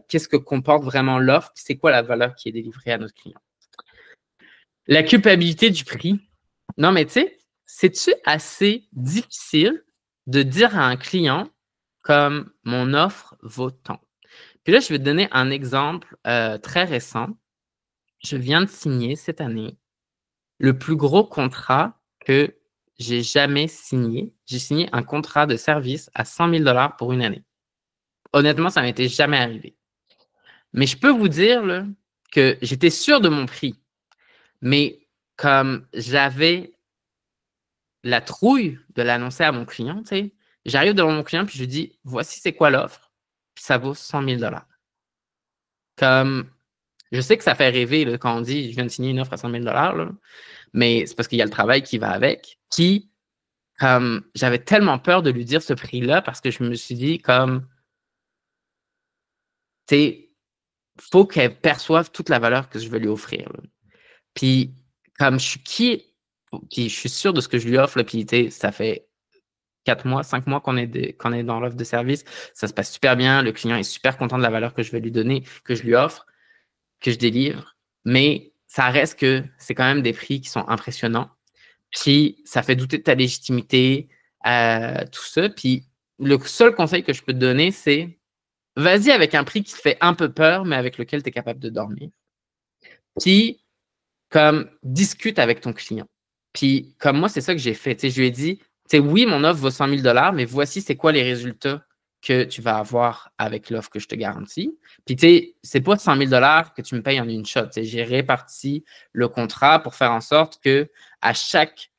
Speaker 1: qu'est-ce que comporte vraiment l'offre, c'est quoi la valeur qui est délivrée à notre client. La culpabilité du prix. Non, mais tu sais, c'est-tu assez difficile de dire à un client comme mon offre vaut tant? Puis là, je vais te donner un exemple très récent. Je viens de signer cette année le plus gros contrat que j'ai jamais signé. J'ai signé un contrat de service à 100 000 $ pour une année. Honnêtement, ça ne m'était jamais arrivé. Mais je peux vous dire là, que j'étais sûr de mon prix, mais comme j'avais la trouille de l'annoncer à mon client, tu sais, j'arrive devant mon client puis je lui dis, voici c'est quoi l'offre, puis ça vaut 100 000 $. Comme, je sais que ça fait rêver là, quand on dit, je viens de signer une offre à 100 000 $, là, mais c'est parce qu'il y a le travail qui va avec, qui, comme, j'avais tellement peur de lui dire ce prix-là parce que je me suis dit, comme, tu sais, faut qu'elle perçoive toute la valeur que je vais lui offrir, là. Puis, comme je suis qui, puis je suis sûr de ce que je lui offre, là, puis ça fait 4 mois, 5 mois qu'on est dans l'offre de service. Ça se passe super bien. Le client est super content de la valeur que je vais lui donner, que je lui offre, que je délivre. Mais ça reste que c'est quand même des prix qui sont impressionnants. Puis, ça fait douter de ta légitimité, tout ça. Puis, le seul conseil que je peux te donner, c'est vas-y avec un prix qui te fait un peu peur, mais avec lequel tu es capable de dormir. Puis, comme, discute avec ton client. Puis, comme moi, c'est ça que j'ai fait. Je lui ai dit, oui, mon offre vaut 100 000 $, mais voici c'est quoi les résultats que tu vas avoir avec l'offre que je te garantis. Puis, c'est pas 100 000 $ que tu me payes en une shot. J'ai réparti le contrat pour faire en sorte que à chaque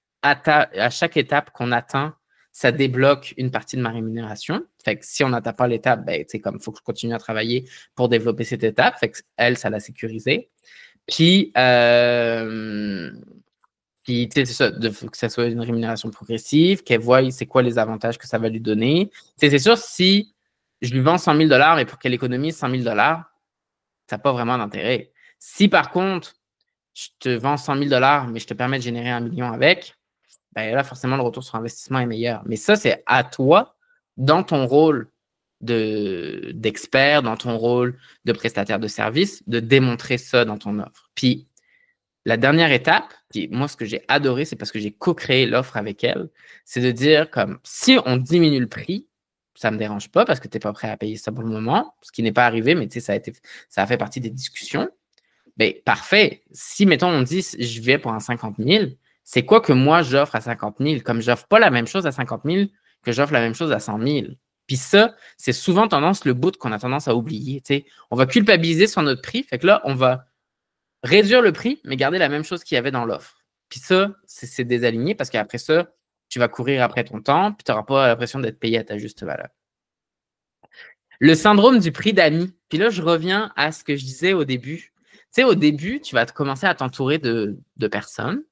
Speaker 1: étape qu'on atteint, ça débloque une partie de ma rémunération. Fait que si on n'atteint pas l'étape, ben, comme il faut que je continue à travailler pour développer cette étape. Fait que elle, ça l'a sécurisé. Puis, puis tu sais, c'est ça, que ça soit une rémunération progressive, qu'elle voie c'est quoi les avantages que ça va lui donner. C'est sûr, si je lui vends 100 000 $ et pour qu'elle économise 100 000 $, ça n'a pas vraiment d'intérêt. Si par contre, je te vends 100 000 $, mais je te permets de générer 1 million avec, ben là, forcément, le retour sur investissement est meilleur. Mais ça, c'est à toi, dans ton rôle d'expert, dans ton rôle de prestataire de service, de démontrer ça dans ton offre. Puis, la dernière étape, puis moi, ce que j'ai adoré, c'est parce que j'ai co-créé l'offre avec elle, c'est de dire comme si on diminue le prix, ça ne me dérange pas parce que tu n'es pas prêt à payer ça pour le moment, ce qui n'est pas arrivé, mais ça a fait partie des discussions. Bien, parfait. Si, mettons, on dit je vais pour un 50 000, c'est quoi que moi j'offre à 50 000? Comme j'offre pas la même chose à 50 000 que j'offre la même chose à 100 000. Puis ça, c'est souvent le bout qu'on a tendance à oublier. T'sais. On va culpabiliser sur notre prix. Fait que là, on va réduire le prix, mais garder la même chose qu'il y avait dans l'offre. Puis ça, c'est désaligné parce qu'après ça, tu vas courir après ton temps, puis tu n'auras pas l'impression d'être payé à ta juste valeur. Le syndrome du prix d'amis. Puis là, je reviens à ce que je disais au début. Tu sais, au début, tu vas commencer à t'entourer de personnes.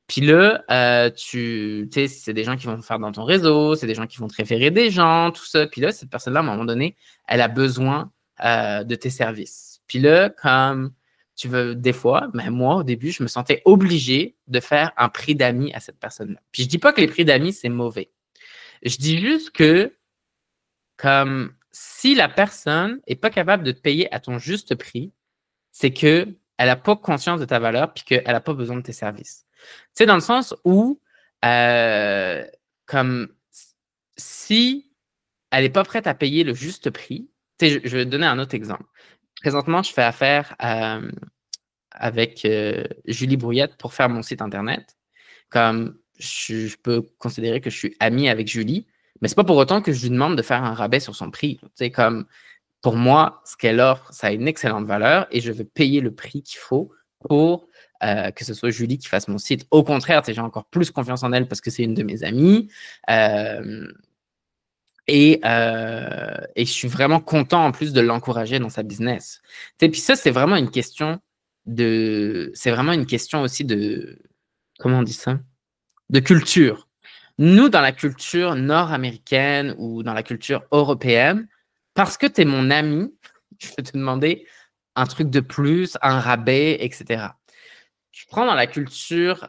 Speaker 1: Puis là, tu sais, c'est des gens qui vont faire dans ton réseau, c'est des gens qui vont te référer des gens, tout ça. Puis là, cette personne-là, à un moment donné, elle a besoin de tes services. Puis là, comme tu veux, des fois, ben moi, au début, je me sentais obligé de faire un prix d'amis à cette personne-là. Puis je dis pas que les prix d'amis, c'est mauvais. Je dis juste que, comme si la personne n'est pas capable de te payer à ton juste prix, c'est qu'elle n'a pas conscience de ta valeur puis qu'elle n'a pas besoin de tes services. Tu sais, dans le sens où, comme si elle n'est pas prête à payer le juste prix, tu sais, je vais te donner un autre exemple. Présentement, je fais affaire avec Julie Brouillette pour faire mon site Internet. Comme je peux considérer que je suis ami avec Julie, mais c'est pas pour autant que je lui demande de faire un rabais sur son prix. Tu sais, comme pour moi, ce qu'elle offre, ça a une excellente valeur et je vais payer le prix qu'il faut pour que ce soit Julie qui fasse mon site. Au contraire, j'ai encore plus confiance en elle parce que c'est une de mes amies. Et je suis vraiment content en plus de l'encourager dans sa business. Puis ça, c'est vraiment une question aussi de, comment on dit ça? De culture. Nous, dans la culture nord-américaine ou dans la culture européenne, parce que tu es mon ami, je vais te demander un truc de plus, un rabais, etc. Je prends dans la culture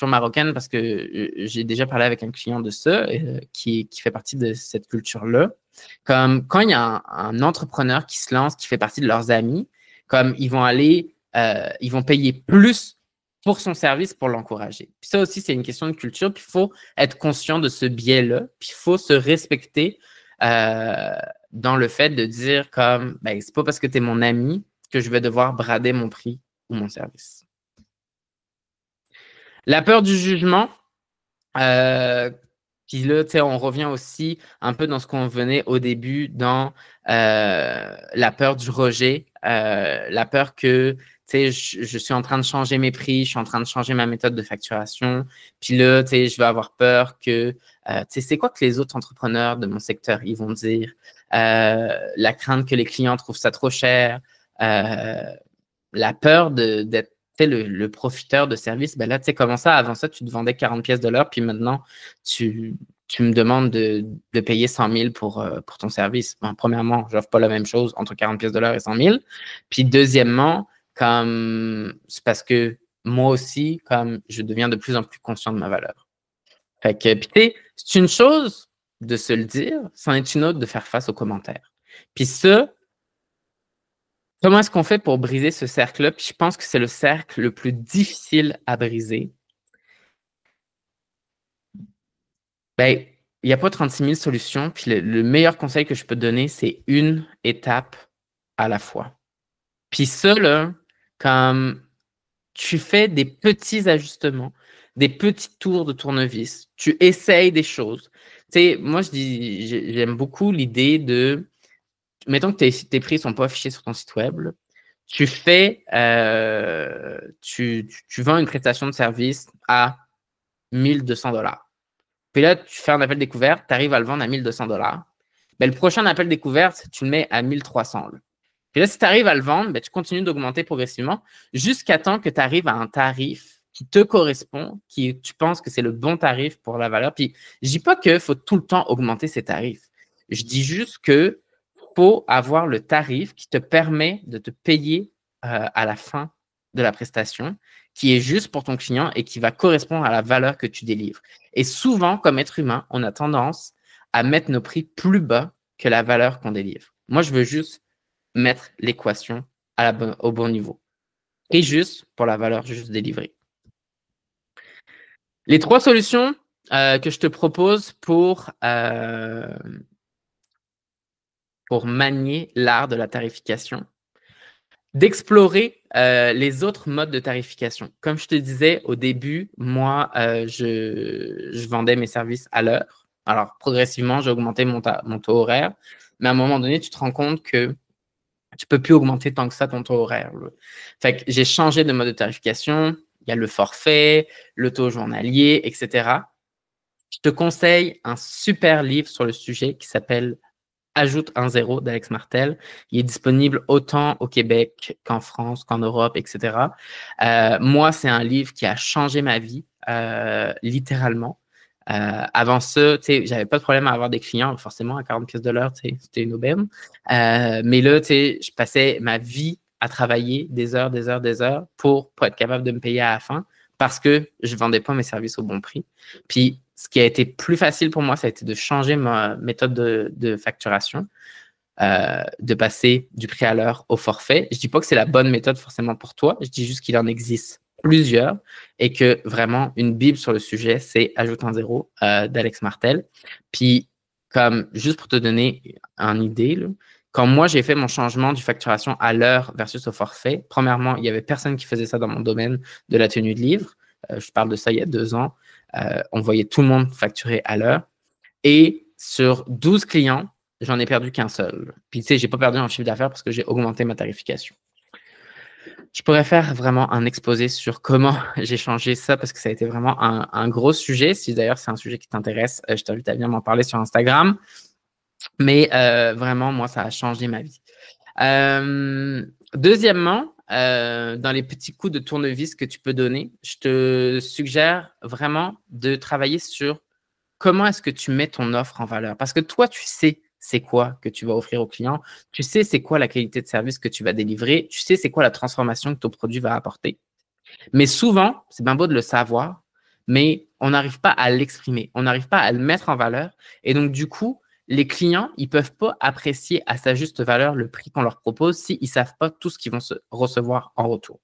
Speaker 1: marocaine parce que j'ai déjà parlé avec un client de ça qui fait partie de cette culture-là. Comme quand il y a un entrepreneur qui se lance, qui fait partie de leurs amis, comme ils vont payer plus pour son service pour l'encourager. Puis ça aussi, c'est une question de culture. Puis il faut être conscient de ce biais-là. Puis il faut se respecter dans le fait de dire comme, c'est pas parce que tu es mon ami que je vais devoir brader mon prix ou mon service. La peur du jugement, Puis là, tu sais, on revient aussi un peu dans ce qu'on venait au début, dans la peur du rejet, la peur que, tu sais, je suis en train de changer mes prix, je suis en train de changer ma méthode de facturation. Puis là, tu sais, je vais avoir peur que, tu sais, c'est quoi que les autres entrepreneurs de mon secteur, ils vont dire? La crainte que les clients trouvent ça trop cher, la peur d'être le profiteur de service, ben là, tu sais, comment ça, avant ça, tu te vendais 40 pièces de l'heure, puis maintenant, tu me demandes de payer 100 000 pour ton service. Bon, premièrement, je n'offre pas la même chose entre 40 pièces de l'heure et 100 000. Puis deuxièmement, comme c'est parce que moi aussi, comme je deviens de plus en plus conscient de ma valeur. Fait que, puis tu sais, c'est une chose de se le dire, c'en est une autre de faire face aux commentaires. Puis ça, comment est-ce qu'on fait pour briser ce cercle-là? Puis je pense que c'est le cercle le plus difficile à briser. Ben, il n'y a pas 36 000 solutions. Puis le meilleur conseil que je peux te donner, c'est une étape à la fois. Puis ça, là, comme tu fais des petits ajustements, des petits tours de tournevis, tu essayes des choses. Tu sais, moi, j'aime beaucoup l'idée de, mettons que tes prix ne sont pas affichés sur ton site web, là. Tu fais, tu vends une prestation de service à 1 200 $. Puis là, tu fais un appel découverte, tu arrives à le vendre à 1 200 $. Ben, le prochain appel découverte, tu le mets à 1 300 $. Puis là, si tu arrives à le vendre, ben, tu continues d'augmenter progressivement jusqu'à temps que tu arrives à un tarif qui te correspond, qui tu penses que c'est le bon tarif pour la valeur. Puis je ne dis pas qu'il faut tout le temps augmenter ses tarifs. Je dis juste que faut avoir le tarif qui te permet de te payer à la fin de la prestation, qui est juste pour ton client et qui va correspondre à la valeur que tu délivres. Et souvent, comme être humain, on a tendance à mettre nos prix plus bas que la valeur qu'on délivre. Moi, je veux juste mettre l'équation au bon niveau. Et juste pour la valeur juste délivrée. Les 3 solutions que je te propose pour manier l'art de la tarification, d'explorer les autres modes de tarification. Comme je te disais au début, moi, je vendais mes services à l'heure. Alors, progressivement, j'ai augmenté mon taux horaire. Mais à un moment donné, tu te rends compte que tu ne peux plus augmenter tant que ça ton taux horaire. Fait que j'ai changé de mode de tarification. Il y a le forfait, le taux journalier, etc. Je te conseille un super livre sur le sujet qui s'appelle Ajoute un zéro d'Alex Martel. Il est disponible autant au Québec qu'en France, qu'en Europe, etc. Moi, c'est un livre qui a changé ma vie, littéralement. Avant ça, j'avais pas de problème à avoir des clients, forcément, à 40 pièces de l'heure, c'était une aubaine. Mais là, je passais ma vie à travailler des heures, des heures, des heures pour être capable de me payer à la fin parce que je vendais pas mes services au bon prix. Puis, ce qui a été plus facile pour moi, ça a été de changer ma méthode de facturation, de passer du prix à l'heure au forfait. Je ne dis pas que c'est la bonne méthode forcément pour toi, je dis juste qu'il en existe plusieurs et que vraiment, une bible sur le sujet, c'est Ajoute un zéro d'Alex Martel. Puis, comme juste pour te donner une idée, là, quand moi, j'ai fait mon changement du facturation à l'heure versus au forfait, premièrement, il n'y avait personne qui faisait ça dans mon domaine de la tenue de livre. Je parle de ça il y a 2 ans. On voyait tout le monde facturer à l'heure. Et sur 12 clients, j'en ai perdu qu'un seul. Puis, tu sais, je n'ai pas perdu en chiffre d'affaires parce que j'ai augmenté ma tarification. Je pourrais faire vraiment un exposé sur comment j'ai changé ça parce que ça a été vraiment un gros sujet. Si d'ailleurs c'est un sujet qui t'intéresse, je t'invite à venir m'en parler sur Instagram. Mais vraiment, moi, ça a changé ma vie. Deuxièmement, dans les petits coups de tournevis que tu peux donner, je te suggère vraiment de travailler sur comment est-ce que tu mets ton offre en valeur. Parce que toi, tu sais c'est quoi que tu vas offrir au client, tu sais c'est quoi la qualité de service que tu vas délivrer, tu sais c'est quoi la transformation que ton produit va apporter. Mais souvent, c'est bien beau de le savoir, mais on n'arrive pas à l'exprimer, on n'arrive pas à le mettre en valeur. Et donc, du coup, les clients, ils ne peuvent pas apprécier à sa juste valeur le prix qu'on leur propose s'ils ne savent pas tout ce qu'ils vont recevoir en retour.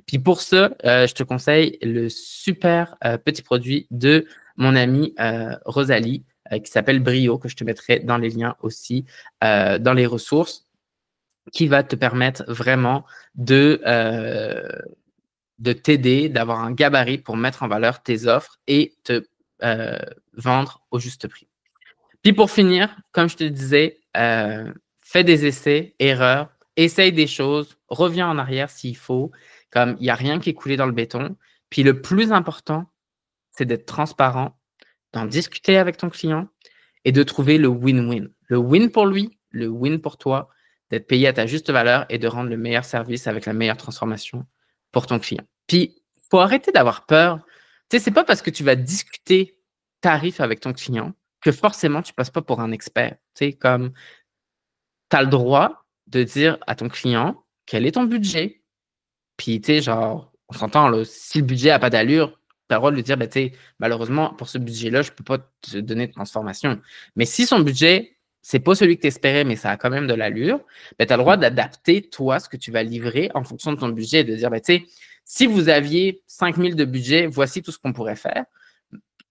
Speaker 1: Puis pour ça, je te conseille le super petit produit de mon amie Rosalie qui s'appelle Brio, que je te mettrai dans les liens aussi, dans les ressources, qui va te permettre vraiment de t'aider, d'avoir un gabarit pour mettre en valeur tes offres et te vendre au juste prix. Puis pour finir, comme je te le disais, fais des essais, erreurs, essaye des choses, reviens en arrière s'il faut, comme il n'y a rien qui est coulé dans le béton. Puis le plus important, c'est d'être transparent, d'en discuter avec ton client et de trouver le win-win. Le win pour lui, le win pour toi, d'être payé à ta juste valeur et de rendre le meilleur service avec la meilleure transformation pour ton client. Puis, il faut arrêter d'avoir peur. Tu sais, c'est pas parce que tu vas discuter tarif avec ton client que forcément tu passes pas pour un expert. Tu sais, comme tu as le droit de dire à ton client quel est ton budget. Puis, tu sais, genre, on s'entend, là, si le budget n'a pas d'allure, tu as le droit de lui dire, ben, tu sais, malheureusement, pour ce budget-là, je ne peux pas te donner de transformation. Mais si son budget, c'est pas celui que tu espérais, mais ça a quand même de l'allure, ben, tu as le droit d'adapter, toi, ce que tu vas livrer en fonction de ton budget et de dire, ben, tu sais, si vous aviez 5 000 de budget, voici tout ce qu'on pourrait faire.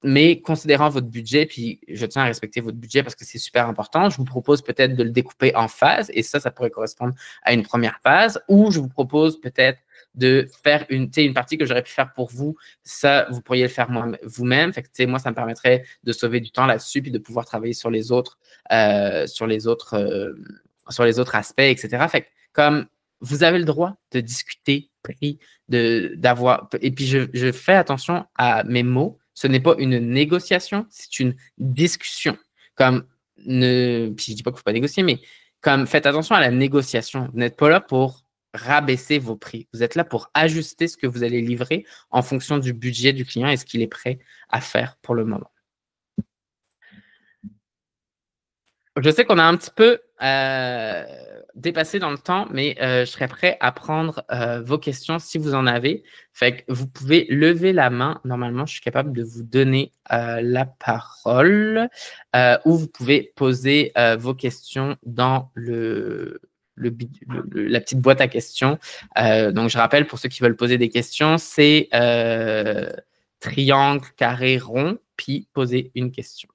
Speaker 1: Mais considérant votre budget, puis je tiens à respecter votre budget parce que c'est super important, je vous propose peut-être de le découper en phases et ça pourrait correspondre à une première phase ou je vous propose peut-être de faire une partie que j'aurais pu faire pour vous. Ça, vous pourriez le faire vous-même. Fait que, moi, ça me permettrait de sauver du temps là-dessus puis de pouvoir travailler sur les autres, sur les autres aspects, etc. Fait que, comme vous avez le droit de discuter prix, d'avoir. Et puis, je fais attention à mes mots. Ce n'est pas une négociation, c'est une discussion. Puis je ne dis pas qu'il ne faut pas négocier, mais comme faites attention à la négociation. Vous n'êtes pas là pour rabaisser vos prix. Vous êtes là pour ajuster ce que vous allez livrer en fonction du budget du client et ce qu'il est prêt à faire pour le moment. Je sais qu'on a un petit peu dépassé dans le temps, mais je serais prêt à prendre vos questions si vous en avez. Fait que vous pouvez lever la main. Normalement, je suis capable de vous donner la parole ou vous pouvez poser vos questions dans la petite boîte à questions. Donc, je rappelle pour ceux qui veulent poser des questions, c'est triangle, carré, rond, puis poser une question.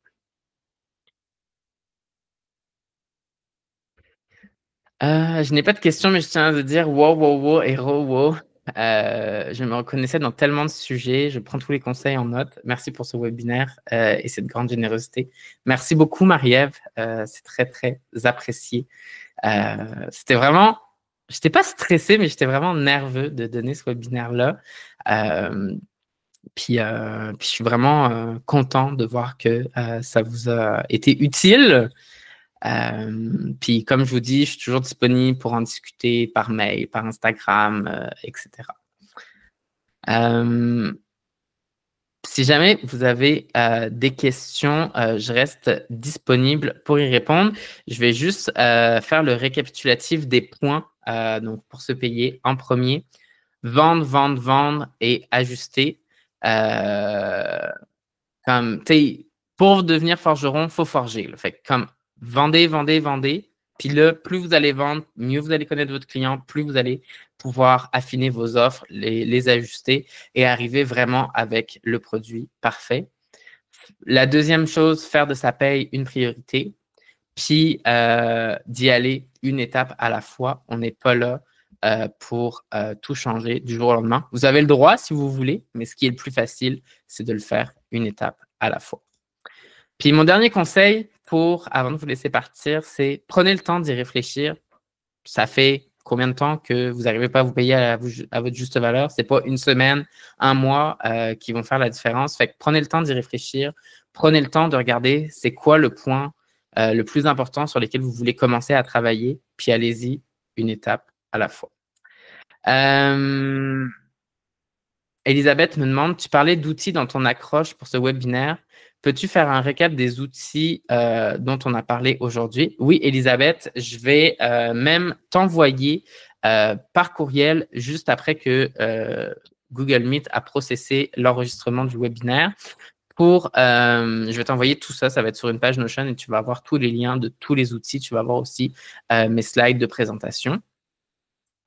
Speaker 1: Je n'ai pas de questions, mais je tiens à vous dire wow, wow, wow, héros, wow. Je me reconnaissais dans tellement de sujets. Je prends tous les conseils en note. Merci pour ce webinaire et cette grande générosité. Merci beaucoup, Marie-Ève. C'est très, très apprécié. C'était vraiment... Je n'étais pas stressé, mais j'étais vraiment nerveux de donner ce webinaire-là. Puis je suis vraiment content de voir que ça vous a été utile. Puis comme je vous dis, je suis toujours disponible pour en discuter par mail, par Instagram, etc. Si jamais vous avez des questions, je reste disponible pour y répondre. Je vais juste faire le récapitulatif des points donc pour se payer en premier. Vendre, vendre, vendre et ajuster. Pour devenir forgeron, il faut forger. Fait que comme vendez, vendez, vendez. Puis là, plus vous allez vendre, mieux vous allez connaître votre client, plus vous allez pouvoir affiner vos offres, les ajuster et arriver vraiment avec le produit parfait. La deuxième chose, faire de sa paye une priorité, puis d'y aller une étape à la fois. On n'est pas là pour tout changer du jour au lendemain. Vous avez le droit si vous voulez, mais ce qui est le plus facile, c'est de le faire une étape à la fois. Puis mon dernier conseil avant de vous laisser partir, c'est prenez le temps d'y réfléchir. Ça fait combien de temps que vous n'arrivez pas à vous payer à votre juste valeur? Ce n'est pas une semaine, un mois qui vont faire la différence. Fait que prenez le temps d'y réfléchir. Prenez le temps de regarder c'est quoi le point le plus important sur lequel vous voulez commencer à travailler. Puis allez-y une étape à la fois. Elisabeth me demande, tu parlais d'outils dans ton accroche pour ce webinaire. Peux-tu faire un récap des outils dont on a parlé aujourd'hui? Oui, Elisabeth, je vais même t'envoyer par courriel juste après que Google Meet a processé l'enregistrement du webinaire. Je vais t'envoyer tout ça, ça va être sur une page Notion et tu vas avoir tous les liens de tous les outils. Tu vas avoir aussi mes slides de présentation.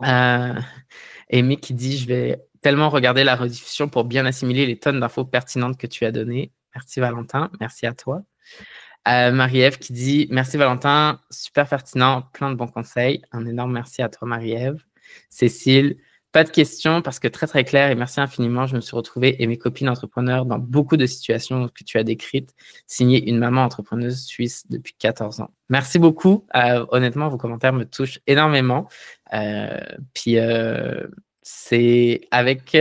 Speaker 1: Amy qui dit, je vais tellement regarder la rediffusion pour bien assimiler les tonnes d'infos pertinentes que tu as données. Merci Valentin, merci à toi. Marie-Ève qui dit, merci Valentin, super pertinent, plein de bons conseils. Un énorme merci à toi Marie-Ève. Cécile, Pas de questions parce que très, très clair et merci infiniment. Je me suis retrouvée et mes copines entrepreneurs dans beaucoup de situations que tu as décrites, signée une maman entrepreneuse suisse depuis 14 ans. Merci beaucoup. Honnêtement, vos commentaires me touchent énormément. Puis, c'est avec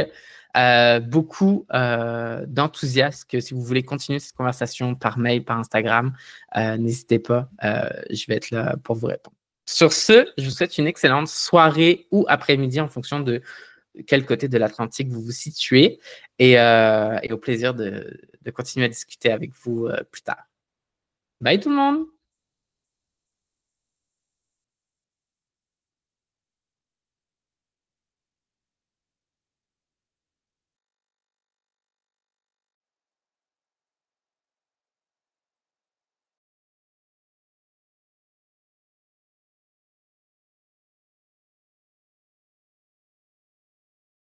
Speaker 1: beaucoup d'enthousiasme que si vous voulez continuer cette conversation par mail, par Instagram, n'hésitez pas. Je vais être là pour vous répondre. Sur ce, je vous souhaite une excellente soirée ou après-midi en fonction de quel côté de l'Atlantique vous vous situez et au plaisir de continuer à discuter avec vous plus tard. Bye tout le monde!